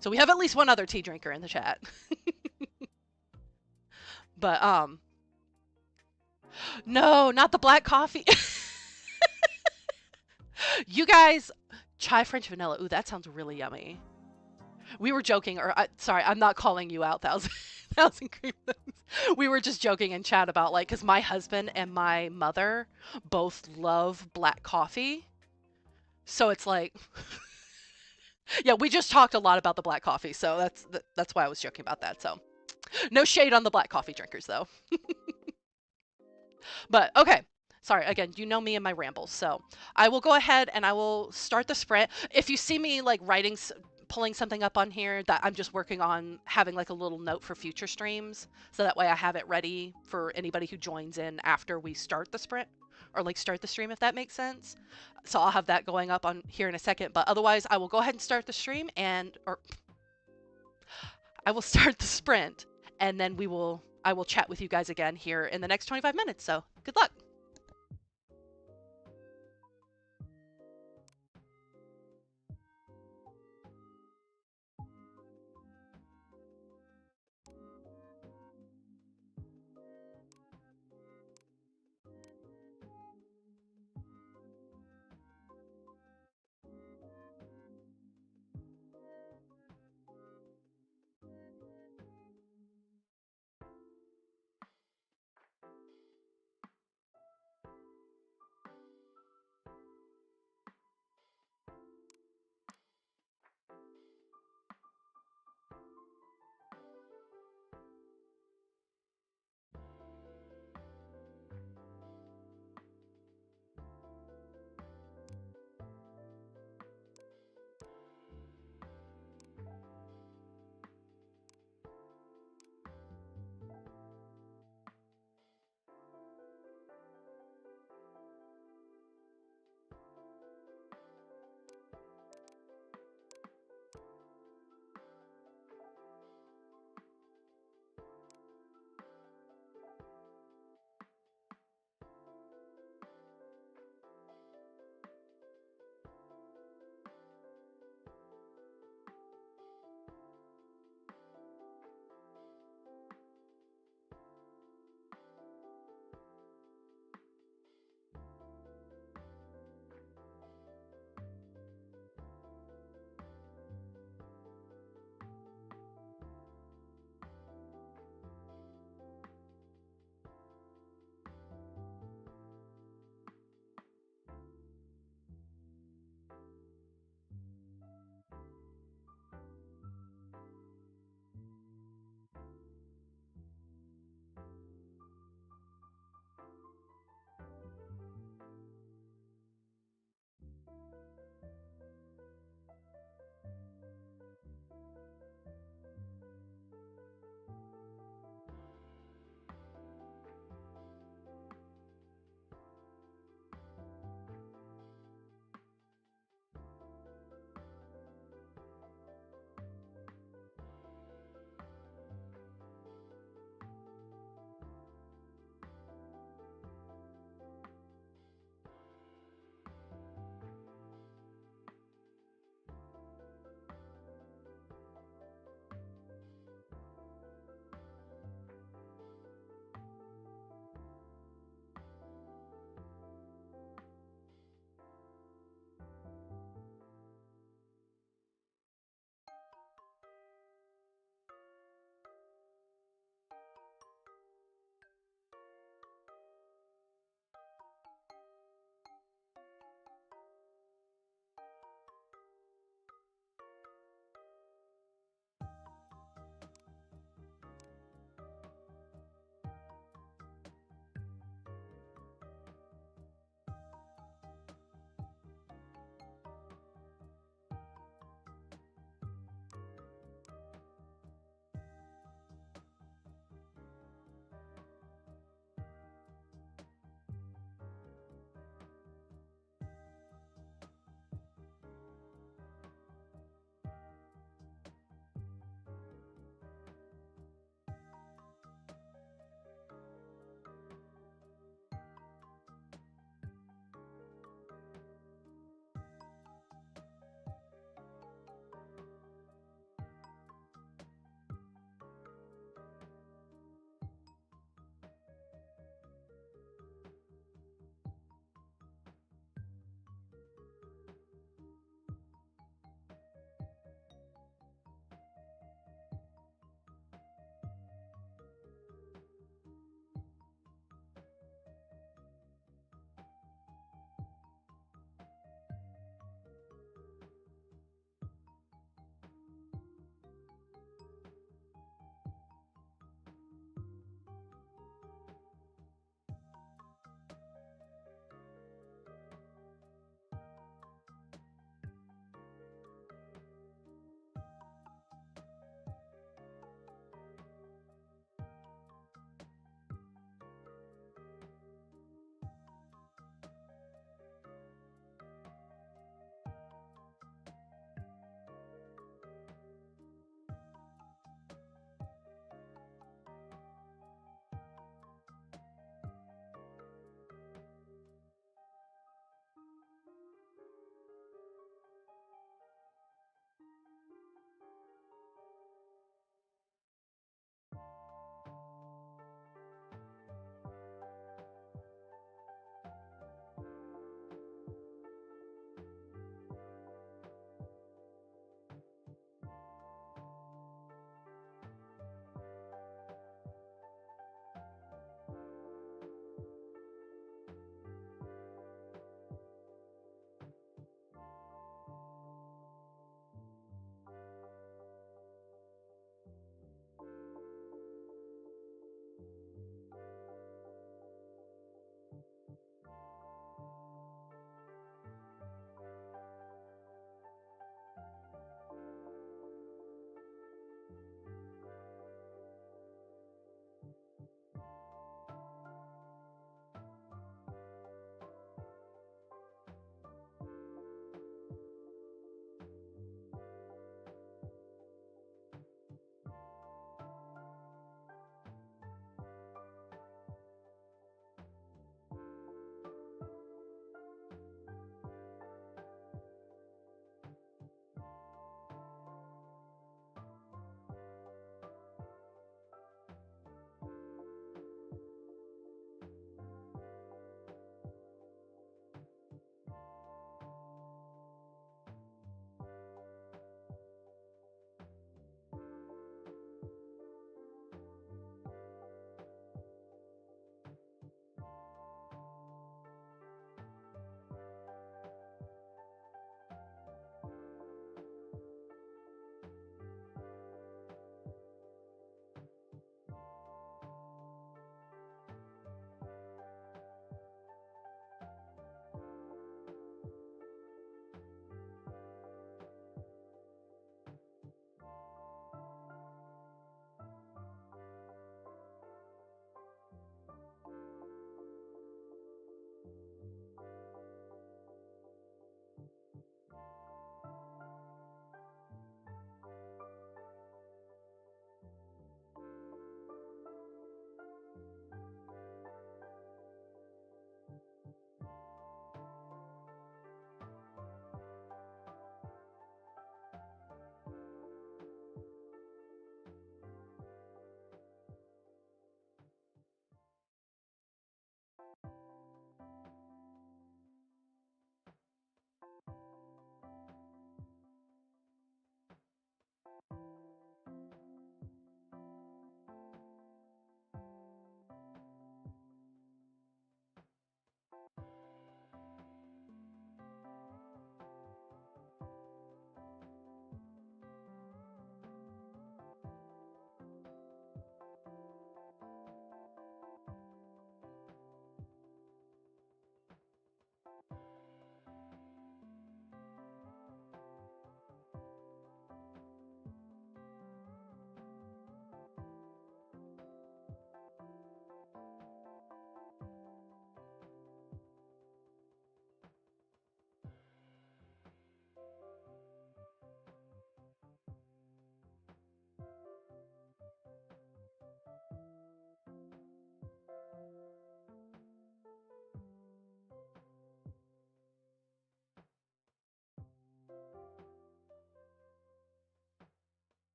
So we have at least one other tea drinker in the chat. But, no, not the black coffee. You guys, chai French vanilla. Ooh, that sounds really yummy. We were joking, sorry, I'm not calling you out, Thousand Cream. We were just joking in chat about like, because my husband and my mother both love black coffee. So it's like, yeah, we just talked a lot about the black coffee. So that's why I was joking about that. So No shade on the black coffee drinkers though. But okay. Sorry, again, you know me and my rambles. So I will go ahead and I will start the sprint. If you see me like pulling something up on here, that I'm just working on having like a little note for future streams. So that way I have it ready for anybody who joins in after we start the sprint or like start the stream, if that makes sense. So I'll have that going up on here in a second. But otherwise, I will go ahead and start the stream or I will start the sprint and then I will chat with you guys again here in the next 25 minutes. So good luck.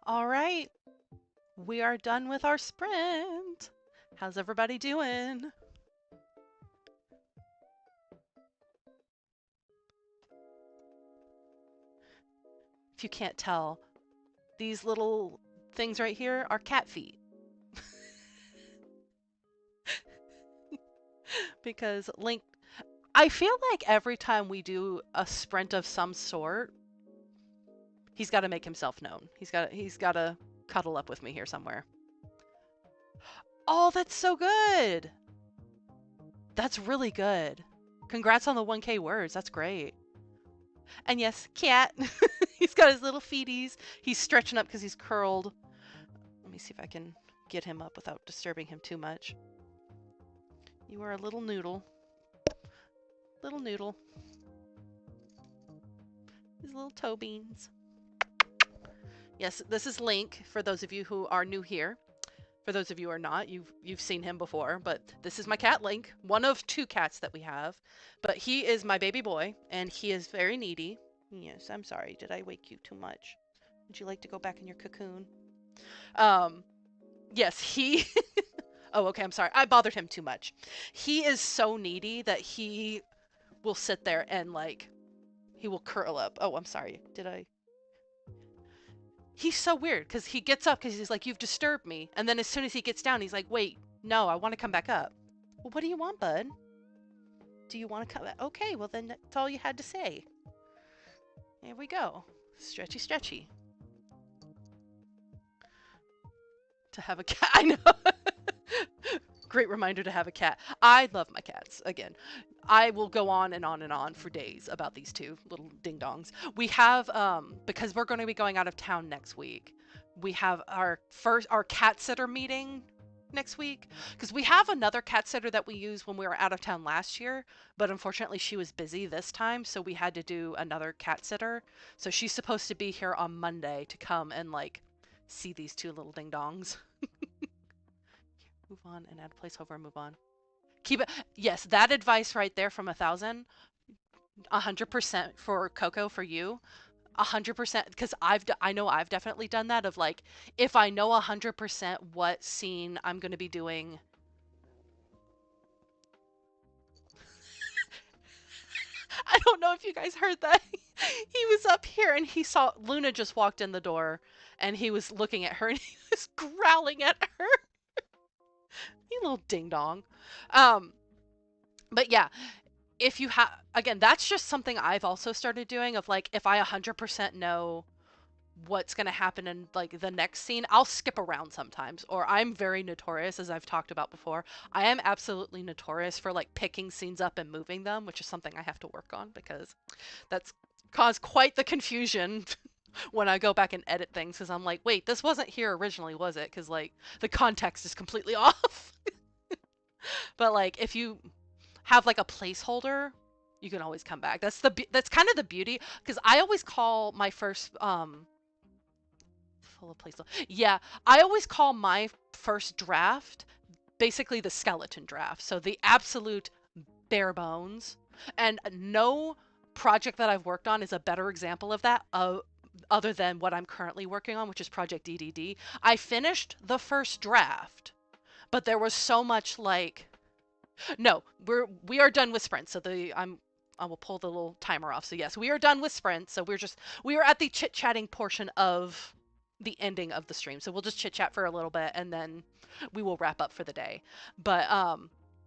All right, we are done with our sprint. How's everybody doing? If you can't tell, these little things right here are cat feet. Because Link, I feel like every time we do a sprint of some sort, he's got to make himself known. He's got to cuddle up with me here somewhere. Oh, that's so good. That's really good. Congrats on the 1K words. That's great. And yes, cat. He's got his little feeties. He's stretching up because he's curled. Let me see if I can get him up without disturbing him too much. You are a little noodle. Little noodle. His little toe beans. Yes, this is Link, for those of you who are new here. For those of you who are not, you've seen him before, but this is my cat Link, one of 2 cats that we have. But he is my baby boy, and he is very needy. Yes, I'm sorry. Did I wake you too much? Would you like to go back in your cocoon? Yes, he... Oh, okay, I'm sorry. I bothered him too much. He is so needy that he will sit there and, like, he will curl up. Oh, I'm sorry. Did I... He's so weird because he gets up because he's like, you've disturbed me. And then as soon as he gets down, he's like, wait, no, I want to come back up. Well, what do you want, bud? Do you want to come back? Okay, well, then that's all you had to say. Here we go. Stretchy, stretchy. To have a cat. I know. Great reminder to have a cat. I love my cats. Again, I will go on and on and on for days about these 2 little ding-dongs. We have, because we're going to be going out of town next week, we have our cat sitter meeting next week. Because we have another cat sitter that we used when we were out of town last year, but unfortunately she was busy this time, so we had to do another cat sitter. So she's supposed to be here on Monday to come and, like, see these 2 little ding-dongs. Move on and add a placeholder and move on. Keep it. Yes, that advice right there from 1,000, 100% for Coco, for you. 100%, because I know I've definitely done that of, like, if I know 100% what scene I'm going to be doing. I don't know if you guys heard that. He was up here and he saw Luna just walked in the door and he was looking at her and he was growling at her. You little ding dong. But yeah, if you have, again, that's just something I've also started doing of, like, if I 100% know what's going to happen in, like, the next scene, I'll skip around sometimes. Or I'm very notorious, as I've talked about before, I am absolutely notorious for, like, picking scenes up and moving them, which is something I have to work on because that's caused quite the confusion when I go back and edit things, because I'm like, wait, this wasn't here originally, was it? Because, like, the context is completely off. But, like, if you have, like, a placeholder, you can always come back. That's kind of the beauty, because I always call my first full of placeholder. Yeah, I always call my first draft basically the skeleton draft. So the absolute bare bones. And no project that I've worked on is a better example of that, other than what I'm currently working on, which is Project DDD. I finished the first draft, but there was so much, like, no, we are done with sprint. So I will pull the little timer off. So yes, we are done with sprint. So we are at the chit chatting portion of the ending of the stream. So we'll just chit chat for a little bit and then we will wrap up for the day. But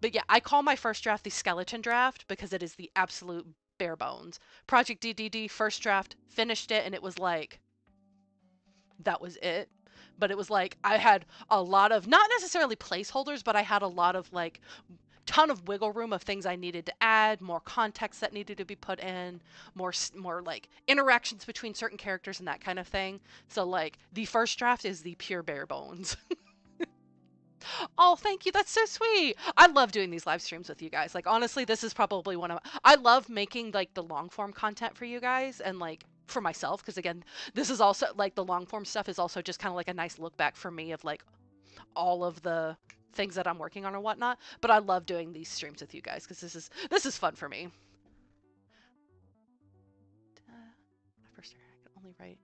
yeah, I call my first draft the skeleton draft because it is the absolute bare bones. Project DDD first draft, finished it, and it was like, that was it. But it was like, I had a lot of, not necessarily placeholders, but I had a lot of, like, ton of wiggle room of things I needed to add, more context that needed to be put in, more like interactions between certain characters and that kind of thing. So, like, the first draft is the pure bare bones. Oh, thank you. That's so sweet. I love doing these live streams with you guys. Like, honestly, this is probably one of, I love making, like, the long form content for you guys and, like, for myself, because again, this is also, like, the long form stuff is also just kind of like a nice look back for me of, like, all of the things that I'm working on or whatnot. But I love doing these streams with you guys because this is fun for me. My first I can only write.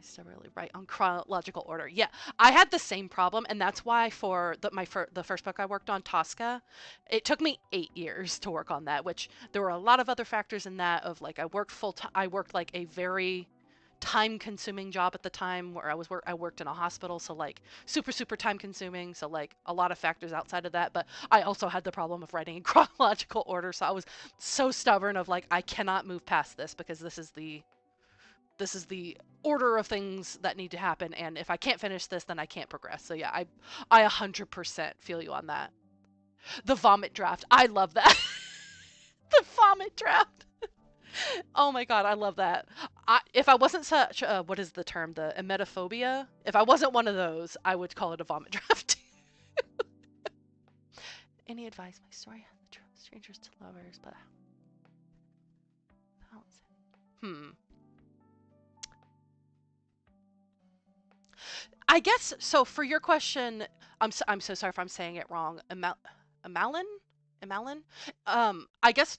Stubbornly right on chronological order. Yeah, I had the same problem, and that's why for the first book I worked on, Tosca, it took me 8 years to work on that. Which there were a lot of other factors in that. Of like I worked full time. I worked like a very time-consuming job at the time where I worked in a hospital, so like super time-consuming. So like a lot of factors outside of that. But I also had the problem of writing in chronological order, so I was so stubborn of like I cannot move past this because this is the order of things that need to happen, and if I can't finish this, then I can't progress. So yeah, I 100% feel you on that. The vomit draft, I love that. The vomit draft. Oh my god, I love that. If I wasn't such a, what is the term, the emetophobia, if I wasn't one of those, I would call it a vomit draft. Any advice? My story had the strangers to lovers, but hmm. I guess so. For your question, I'm so sorry if I'm saying it wrong. Amalin, Amalin. I guess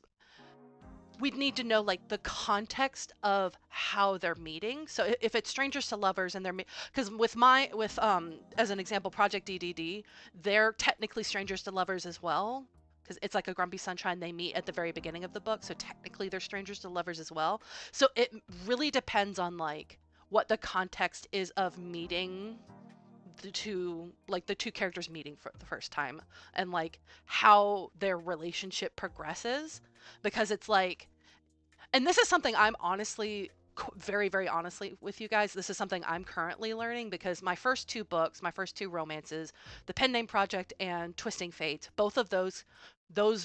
we'd need to know like the context of how they're meeting. So if it's strangers to lovers and they're because with as an example, Project DDD, they're technically strangers to lovers as well. Because it's like a Grumpy Sunshine, they meet at the very beginning of the book, so technically they're strangers to lovers as well. So it really depends on like what the context is of meeting the two characters meeting for the first time, and like how their relationship progresses, because it's like, and this is something I'm honestly very honestly with you guys, this is something I'm currently learning, because my first two books, my first two romances, the Pen Name Project and Twisting Fate, both of those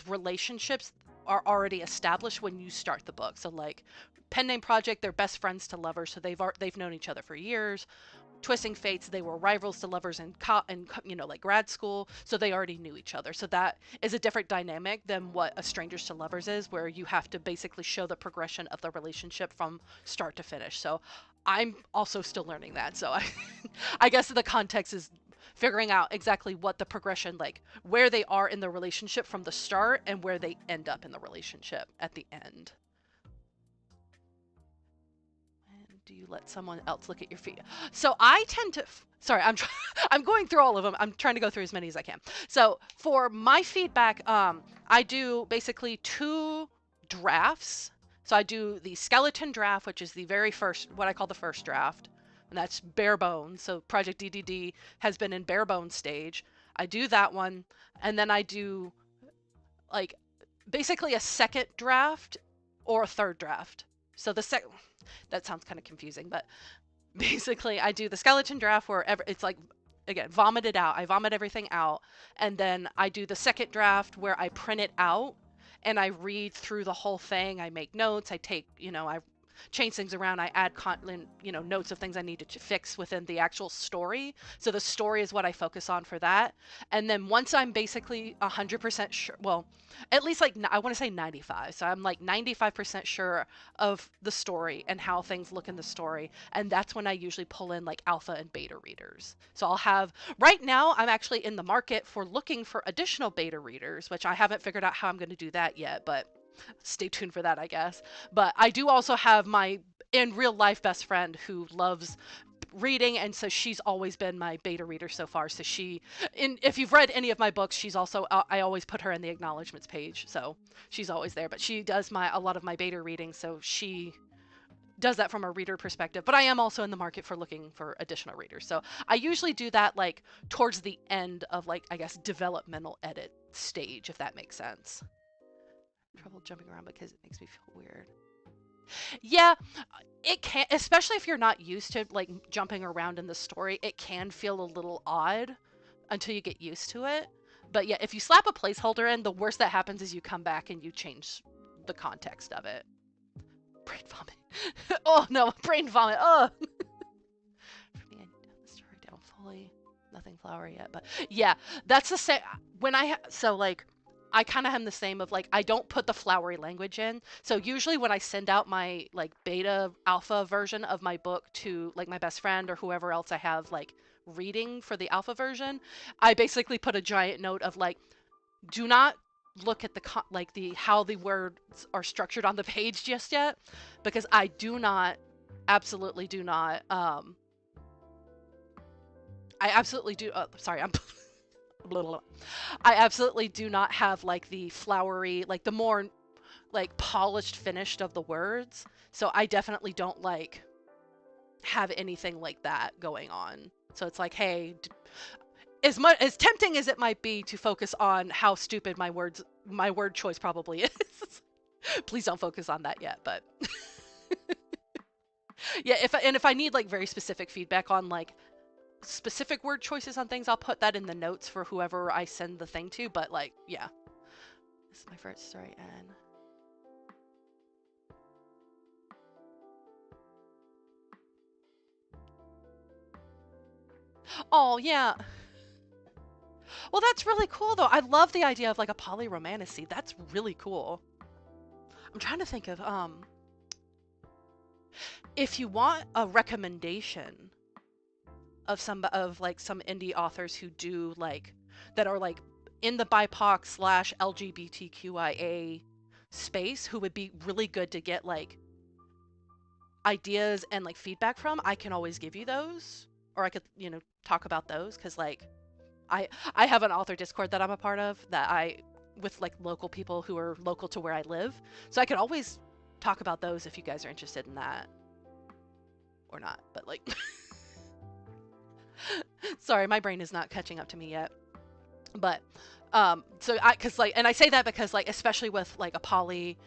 relationships are already established when you start the book. So like Pen Name Project, they're best friends to lovers, so they've known each other for years. Twisting Fates, they were rivals to lovers in like grad school, so they already knew each other. So that is a different dynamic than what a Strangers to Lovers is, where you have to basically show the progression of the relationship from start to finish. So I'm also still learning that. So I guess the context is figuring out exactly what the progression, like where they are in the relationship from the start and where they end up in the relationship at the end. Do you let someone else look at your feet? So I tend to. Sorry, I'm going through all of them. I'm trying to go through as many as I can. So for my feedback, I do basically two drafts. So I do the skeleton draft, which is the very first, what I call the first draft, and that's bare bones. So Project DDD has been in bare bones stage. I do that one, and then I do like basically a second draft or a third draft. So that sounds kind of confusing, but basically I do the skeleton draft where it's like, again, vomited out. I vomit everything out, and then I do the second draft where I print it out and I read through the whole thing. I make notes. I take, I change things around. I add notes of things I need to fix within the actual story. So the story is what I focus on for that. And then once I'm basically 100% sure, well, at least like I want to say 95. So I'm like 95% sure of the story and how things look in the story. And that's when I usually pull in like alpha and beta readers. So I'll have, right now I'm actually in the market for looking for additional beta readers, which I haven't figured out how I'm going to do that yet, but stay tuned for that, I guess. But I do also have my in real life best friend who loves reading, and so she's always been my beta reader so far. So if you've read any of my books, she's also, I always put her in the acknowledgments page, so she's always there. But she does a lot of my beta reading, so she does that from a reader perspective. But I am also in the market for looking for additional readers, so I usually do that like towards the end of, like, I guess, developmental edit stage, if that makes sense. Trouble jumping around because it makes me feel weird. Yeah, it can, especially if you're not used to like jumping around in the story, it can feel a little odd until you get used to it. But yeah, if you slap a placeholder in, the worst that happens is you come back and you change the context of it. Brain vomit. Oh no, brain vomit. Oh. For me, I the story down fully. Nothing flowery yet, but yeah, that's the same. When so like, I kind of am the same of like, I don't put the flowery language in. So usually when I send out my like beta alpha version of my book to like my best friend or whoever else I have like reading for the alpha version, I basically put a giant note of like, do not look at how the words are structured on the page just yet, because I do not absolutely do not. I absolutely do. Sorry, I'm. Blah, blah, blah. I absolutely do not have like the flowery, like the more like polished, finished of the words. So I definitely don't like have anything like that going on. So it's like, hey, as much as tempting as it might be to focus on how stupid my word choice probably is. Please don't focus on that yet, but yeah, if I need like very specific feedback on like specific word choices on things, I'll put that in the notes for whoever I send the thing to, but like, yeah. This is my first story and oh, yeah. Well, that's really cool though. I love the idea of like a polyromancy. That's really cool. I'm trying to think of if you want a recommendation of some indie authors who do like that are like in the BIPOC slash LGBTQIA space who would be really good to get like ideas and like feedback from, I can always give you those, or I could talk about those because like I have an author Discord that I'm a part of that I with like local people who are local to where I live, so I could always talk about those if you guys are interested in that or not. But like, sorry, my brain is not catching up to me yet. But so because like, and I say that because like, especially with like a poly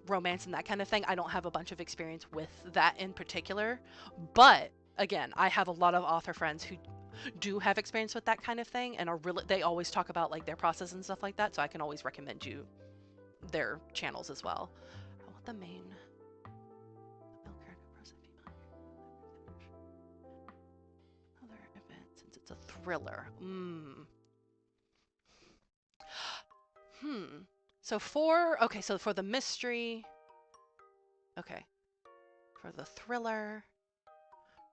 romance and that kind of thing, I don't have a bunch of experience with that in particular. But again, I have a lot of author friends who do have experience with that kind of thing and are really, they always talk about like their process and stuff like that, so I can always recommend you their channels as well. I want the main male character process other event since it's a thriller. So so for the mystery, okay, for the thriller,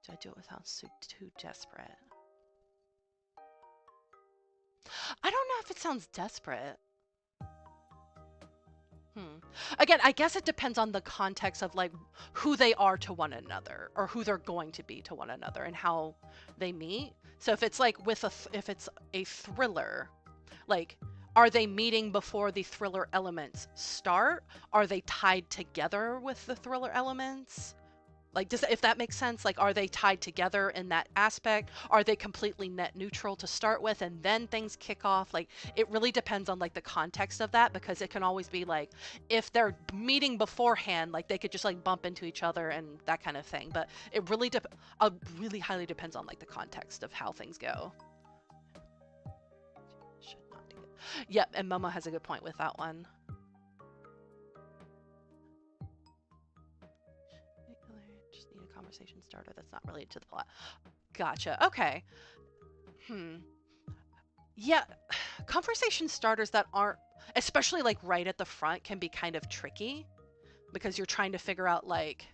do I do it without too desperate? I don't know if it sounds desperate. Again, I guess it depends on the context of like who they are to one another or who they're going to be to one another and how they meet. So if it's like if it's a thriller, like are they meeting before the thriller elements start? Are they tied together with the thriller elements? Like, if that makes sense, like, are they tied together in that aspect? Are they completely net neutral to start with and then things kick off? Like, it really depends on like the context of that, because it can always be like, if they're meeting beforehand, like they could just like bump into each other and that kind of thing. But it really really highly depends on like the context of how things go. Should not do it. Yep, and Momo has a good point with that one. Conversation starter that's not related to the plot. Gotcha. Okay. Yeah, conversation starters that aren't, especially like right at the front, can be kind of tricky because you're trying to figure out like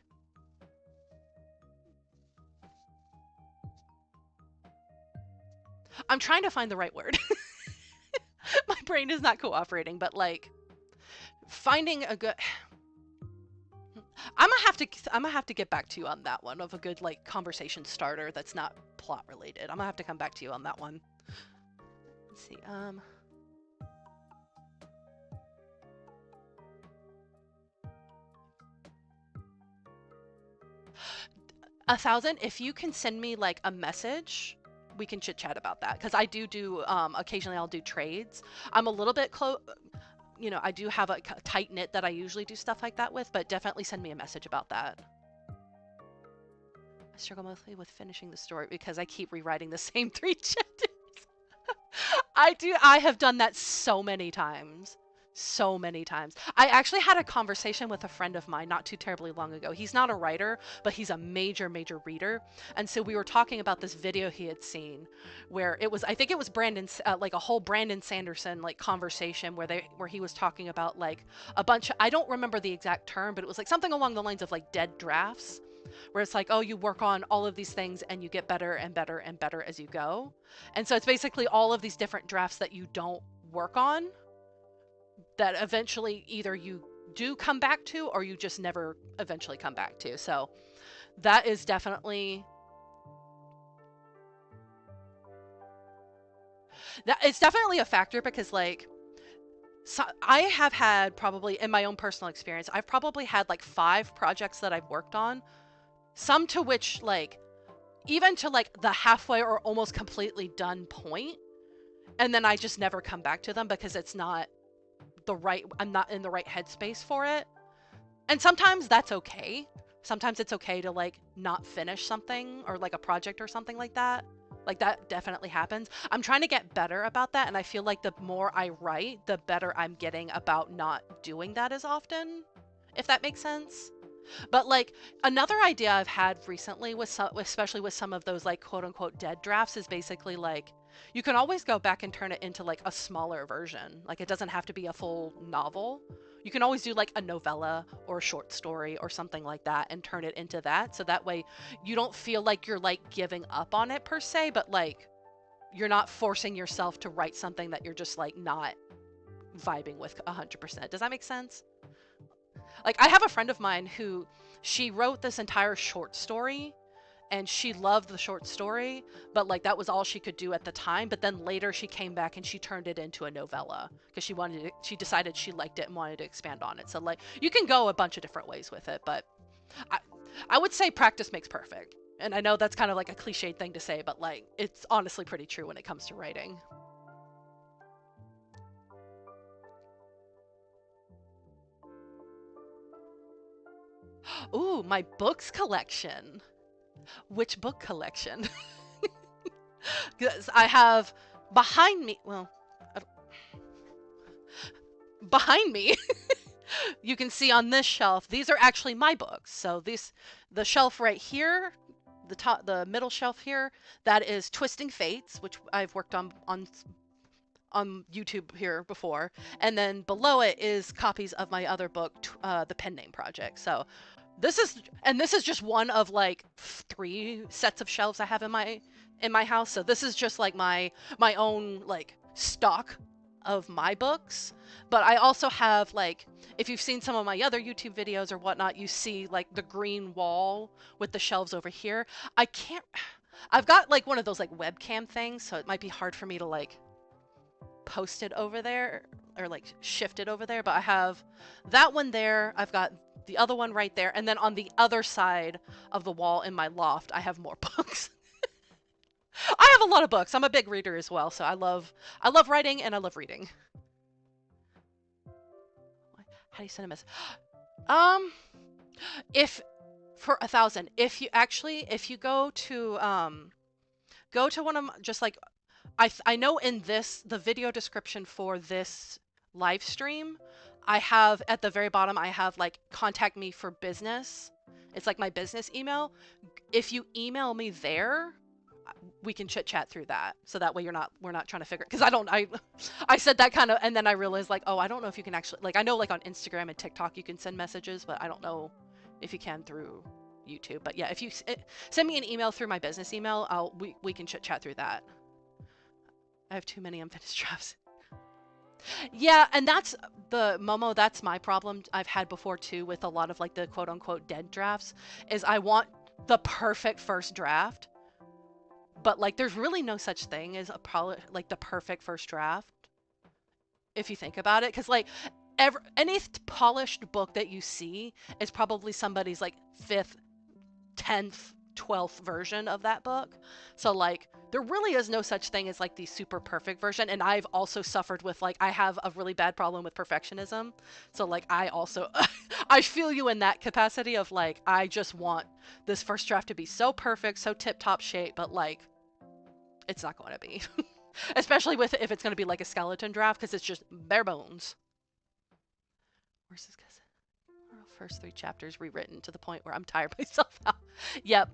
I'm trying to find the right word. My brain is not cooperating, but like finding a good I'm gonna have to get back to you on that one of a good like conversation starter that's not plot related. I'm gonna have to come back to you on that one. Let's see. 1,000. If you can send me like a message, we can chit chat about that, because I do occasionally I'll do trades. I'm a little bit close. I do have a tight knit that I usually do stuff like that with, but definitely send me a message about that. I struggle mostly with finishing the story because I keep rewriting the same 3 chapters. I have done that so many times. So many times. I actually had a conversation with a friend of mine not too terribly long ago. He's not a writer, but he's a major reader. And so we were talking about this video he had seen where it was, I think it was Brandon, like a whole Brandon Sanderson like conversation where he was talking about like a bunch of, I don't remember the exact term, but it was like something along the lines of like dead drafts, where it's like, oh, you work on all of these things and you get better and better and better as you go. And so it's basically all of these different drafts that you don't work on that eventually either you do come back to or you just never eventually come back to. So that is definitely that it's definitely a factor because like so I have had probably in my own personal experience, I've probably had like 5 projects that I've worked on, some to which like even to like the halfway or almost completely done point, and then I just never come back to them because it's not I'm not in the right headspace for it. And sometimes that's okay. Sometimes it's okay to like not finish something or like a project or something like that. Like that definitely happens. I'm trying to get better about that, and I feel like the more I write, the better I'm getting about not doing that as often, if that makes sense. But like another idea I've had recently with especially with some of those like quote unquote dead drafts is basically like you can always go back and turn it into like a smaller version. Like it doesn't have to be a full novel. You can always do like a novella or a short story or something like that and turn it into that. So that way you don't feel like you're like giving up on it per se, but like you're not forcing yourself to write something that you're just like not vibing with 100%. Does that make sense? Like I have a friend of mine who she wrote this entire short story and she loved the short story, but like that was all she could do at the time. But then later she came back and she turned it into a novella because she decided she liked it and wanted to expand on it. So like you can go a bunch of different ways with it, but I, I would say practice makes perfect. And I know that's kind of like a cliched thing to say, but like it's honestly pretty true when it comes to writing. Ooh, my books collection. Which book collection? 'Cause I have behind me, well, behind me, you can see on this shelf, these are actually my books. So the shelf right here, the middle shelf here, that is Twisting Fates, which I've worked on YouTube here before, and then below it is copies of my other book, The Pen Name Project. So this is just one of like 3 sets of shelves I have in my house. So this is just like my own like stock of my books. But I also have like if you've seen some of my other YouTube videos or whatnot, you see like the green wall with the shelves over here. I can't I've got like one of those like webcam things, so it might be hard for me to like post it over there or like shift it over there, but I have that one there. I've got the other one right there, and then on the other side of the wall in my loft, I have more books. I have a lot of books. I'm a big reader as well, so I love writing and I love reading. How do you send a message? Um, if for 1,000, if you go to one of just like I know in the video description for this live stream, I have at the very bottom, I have like contact me for business. It's like my business email. If you email me there, we can chit chat through that. So that way we're not trying to figure, because I said that kind of, and then I realized like, oh, I don't know if you can actually, like, I know like on Instagram and TikTok you can send messages, but I don't know if you can through YouTube. But yeah, if you send me an email through my business email, we can chit chat through that. I have too many unfinished drafts. Yeah, and that's the Momo, that's my problem I've had before too with a lot of like the quote unquote dead drafts is I want the perfect first draft, but like there's really no such thing as like the perfect first draft if you think about it, because like any polished book that you see is probably somebody's like 5th, 10th, 12th version of that book. So like there really is no such thing as like the super perfect version, and I've also suffered with like I have a really bad problem with perfectionism. So like I also I feel you in that capacity of like I just want this first draft to be so perfect, so tip top shape, but like it's not going to be. Especially with if it's going to be like a skeleton draft, because it's just bare bones. Where's this cousin? First 3 chapters rewritten to the point where I'm tired myself out. Yep.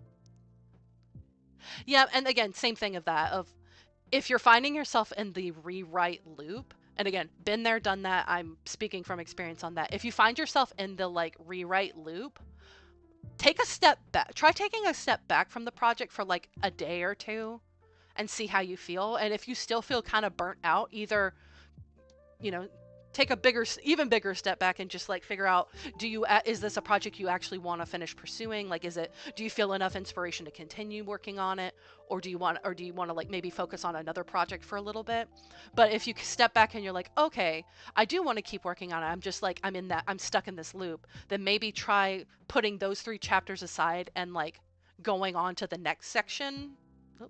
Yeah, and again, same thing of that, of if you're finding yourself in the rewrite loop, and again, been there, done that, I'm speaking from experience on that. If you find yourself in the like rewrite loop, take a step back. Try taking a step back from the project for like a day or two and see how you feel. And if you still feel kind of burnt out, either, you know, take a bigger, even bigger step back and just like figure out, is this a project you actually want to finish pursuing? Like, do you feel enough inspiration to continue working on it? Or do you want to like maybe focus on another project for a little bit? But if you step back and you're like, okay, I do want to keep working on it. I'm just like, I'm stuck in this loop. Then maybe try putting those 3 chapters aside and like going on to the next section. Oh,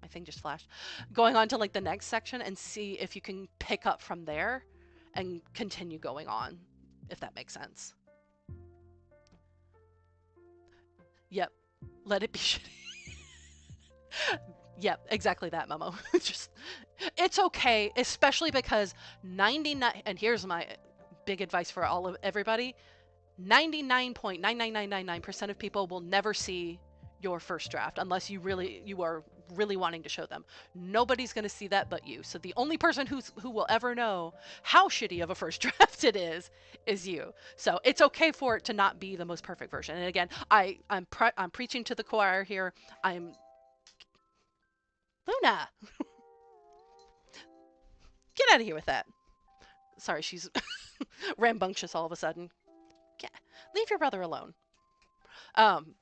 my thing just flashed. Going on to like the next section and see if you can pick up from there and continue going on, if that makes sense. Yep. Let it be shitty. Yep, exactly that, Momo. Just, it's okay, especially because 99, and here's my big advice for everybody, 99.99999% of people will never see your first draft unless you are really wanting to show them. Nobody's going to see that but you. So the only person who will ever know how shitty of a first draft it is you. So it's okay for it to not be the most perfect version. And again, I'm preaching to the choir here. I'm Luna. Get out of here with that. Sorry, she's rambunctious all of a sudden. Leave your brother alone. Um,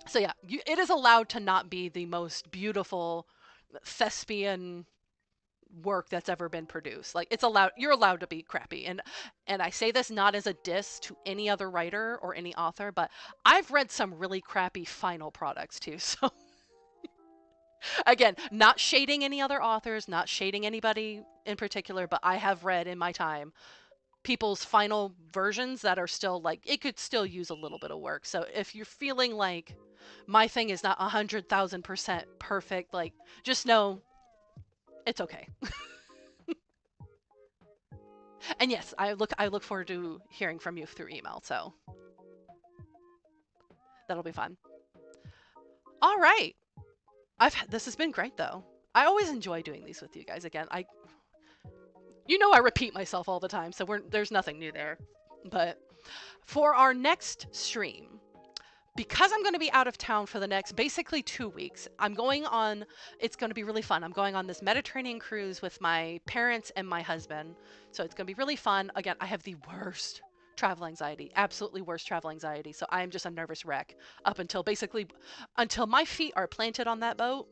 so yeah, it is allowed to not be the most beautiful thespian work that's ever been produced. Like you're allowed to be crappy. And I say this not as a diss to any other writer or any author, but I've read some really crappy final products too. So again, not shading any other authors, not shading anybody in particular, but I have read in my time people's final versions that are still like, it could still use a little bit of work. So if you're feeling like my thing is not 100,000% perfect, like just know it's okay. And yes, I look forward to hearing from you through email. So that'll be fun. All right. This has been great though. I always enjoy doing these with you guys. Again, I repeat myself all the time, so there's nothing new there. But for our next stream, because I'm going to be out of town for the next basically 2 weeks, it's going to be really fun. I'm going on this Mediterranean cruise with my parents and my husband. So it's going to be really fun. Again, I have the worst travel anxiety, absolutely worst travel anxiety. So I am just a nervous wreck until my feet are planted on that boat.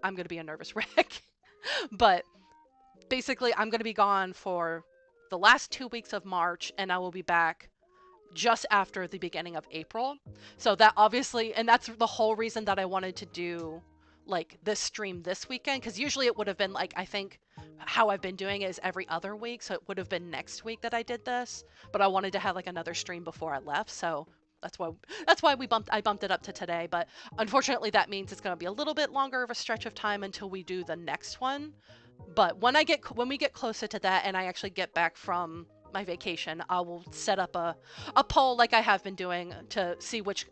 I'm going to be a nervous wreck. But basically, I'm going to be gone for the last 2 weeks of March, and I will be back just after the beginning of April. So that obviously, and that's the whole reason that I wanted to do like this stream this weekend, because usually it would have been like, I think how I've been doing it is every other week, so it would have been next week that I did this, but I wanted to have like another stream before I left, so that's why I bumped it up to today. But unfortunately that means it's going to be a little bit longer of a stretch of time until we do the next one. But when we get closer to that and I actually get back from my vacation, I will set up a poll like I have been doing to see which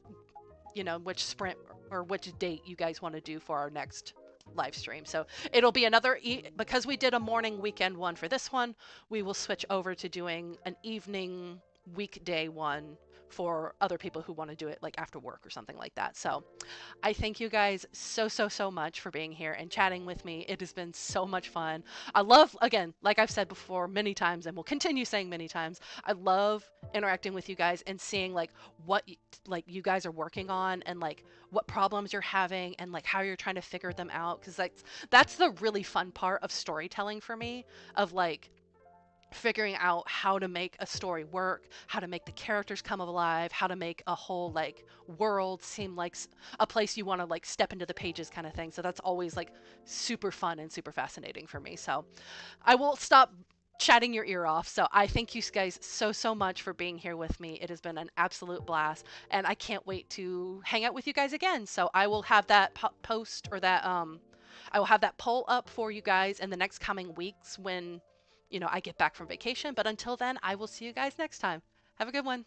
sprint or which date you guys want to do for our next live stream. So it'll be because we did a morning weekend one for this one, we will switch over to doing an evening weekday one for other people who want to do it like after work or something like that. So I thank you guys so much for being here and chatting with me. It has been so much fun. I love, again, like I've said before many times and will continue saying many times, I love interacting with you guys and seeing like what like you guys are working on and like what problems you're having and like how you're trying to figure them out, because that's the really fun part of storytelling for me, of like figuring out how to make a story work, how to make the characters come alive, how to make a whole like world seem like a place you want to like step into the pages kind of thing. So that's always like super fun and super fascinating for me. So I will stop chatting your ear off. So I thank you guys so much for being here with me. It has been an absolute blast, and I can't wait to hang out with you guys again. So I will have that post or that I will have that poll up for you guys in the next coming weeks when I get back from vacation. But until then, I will see you guys next time. Have a good one.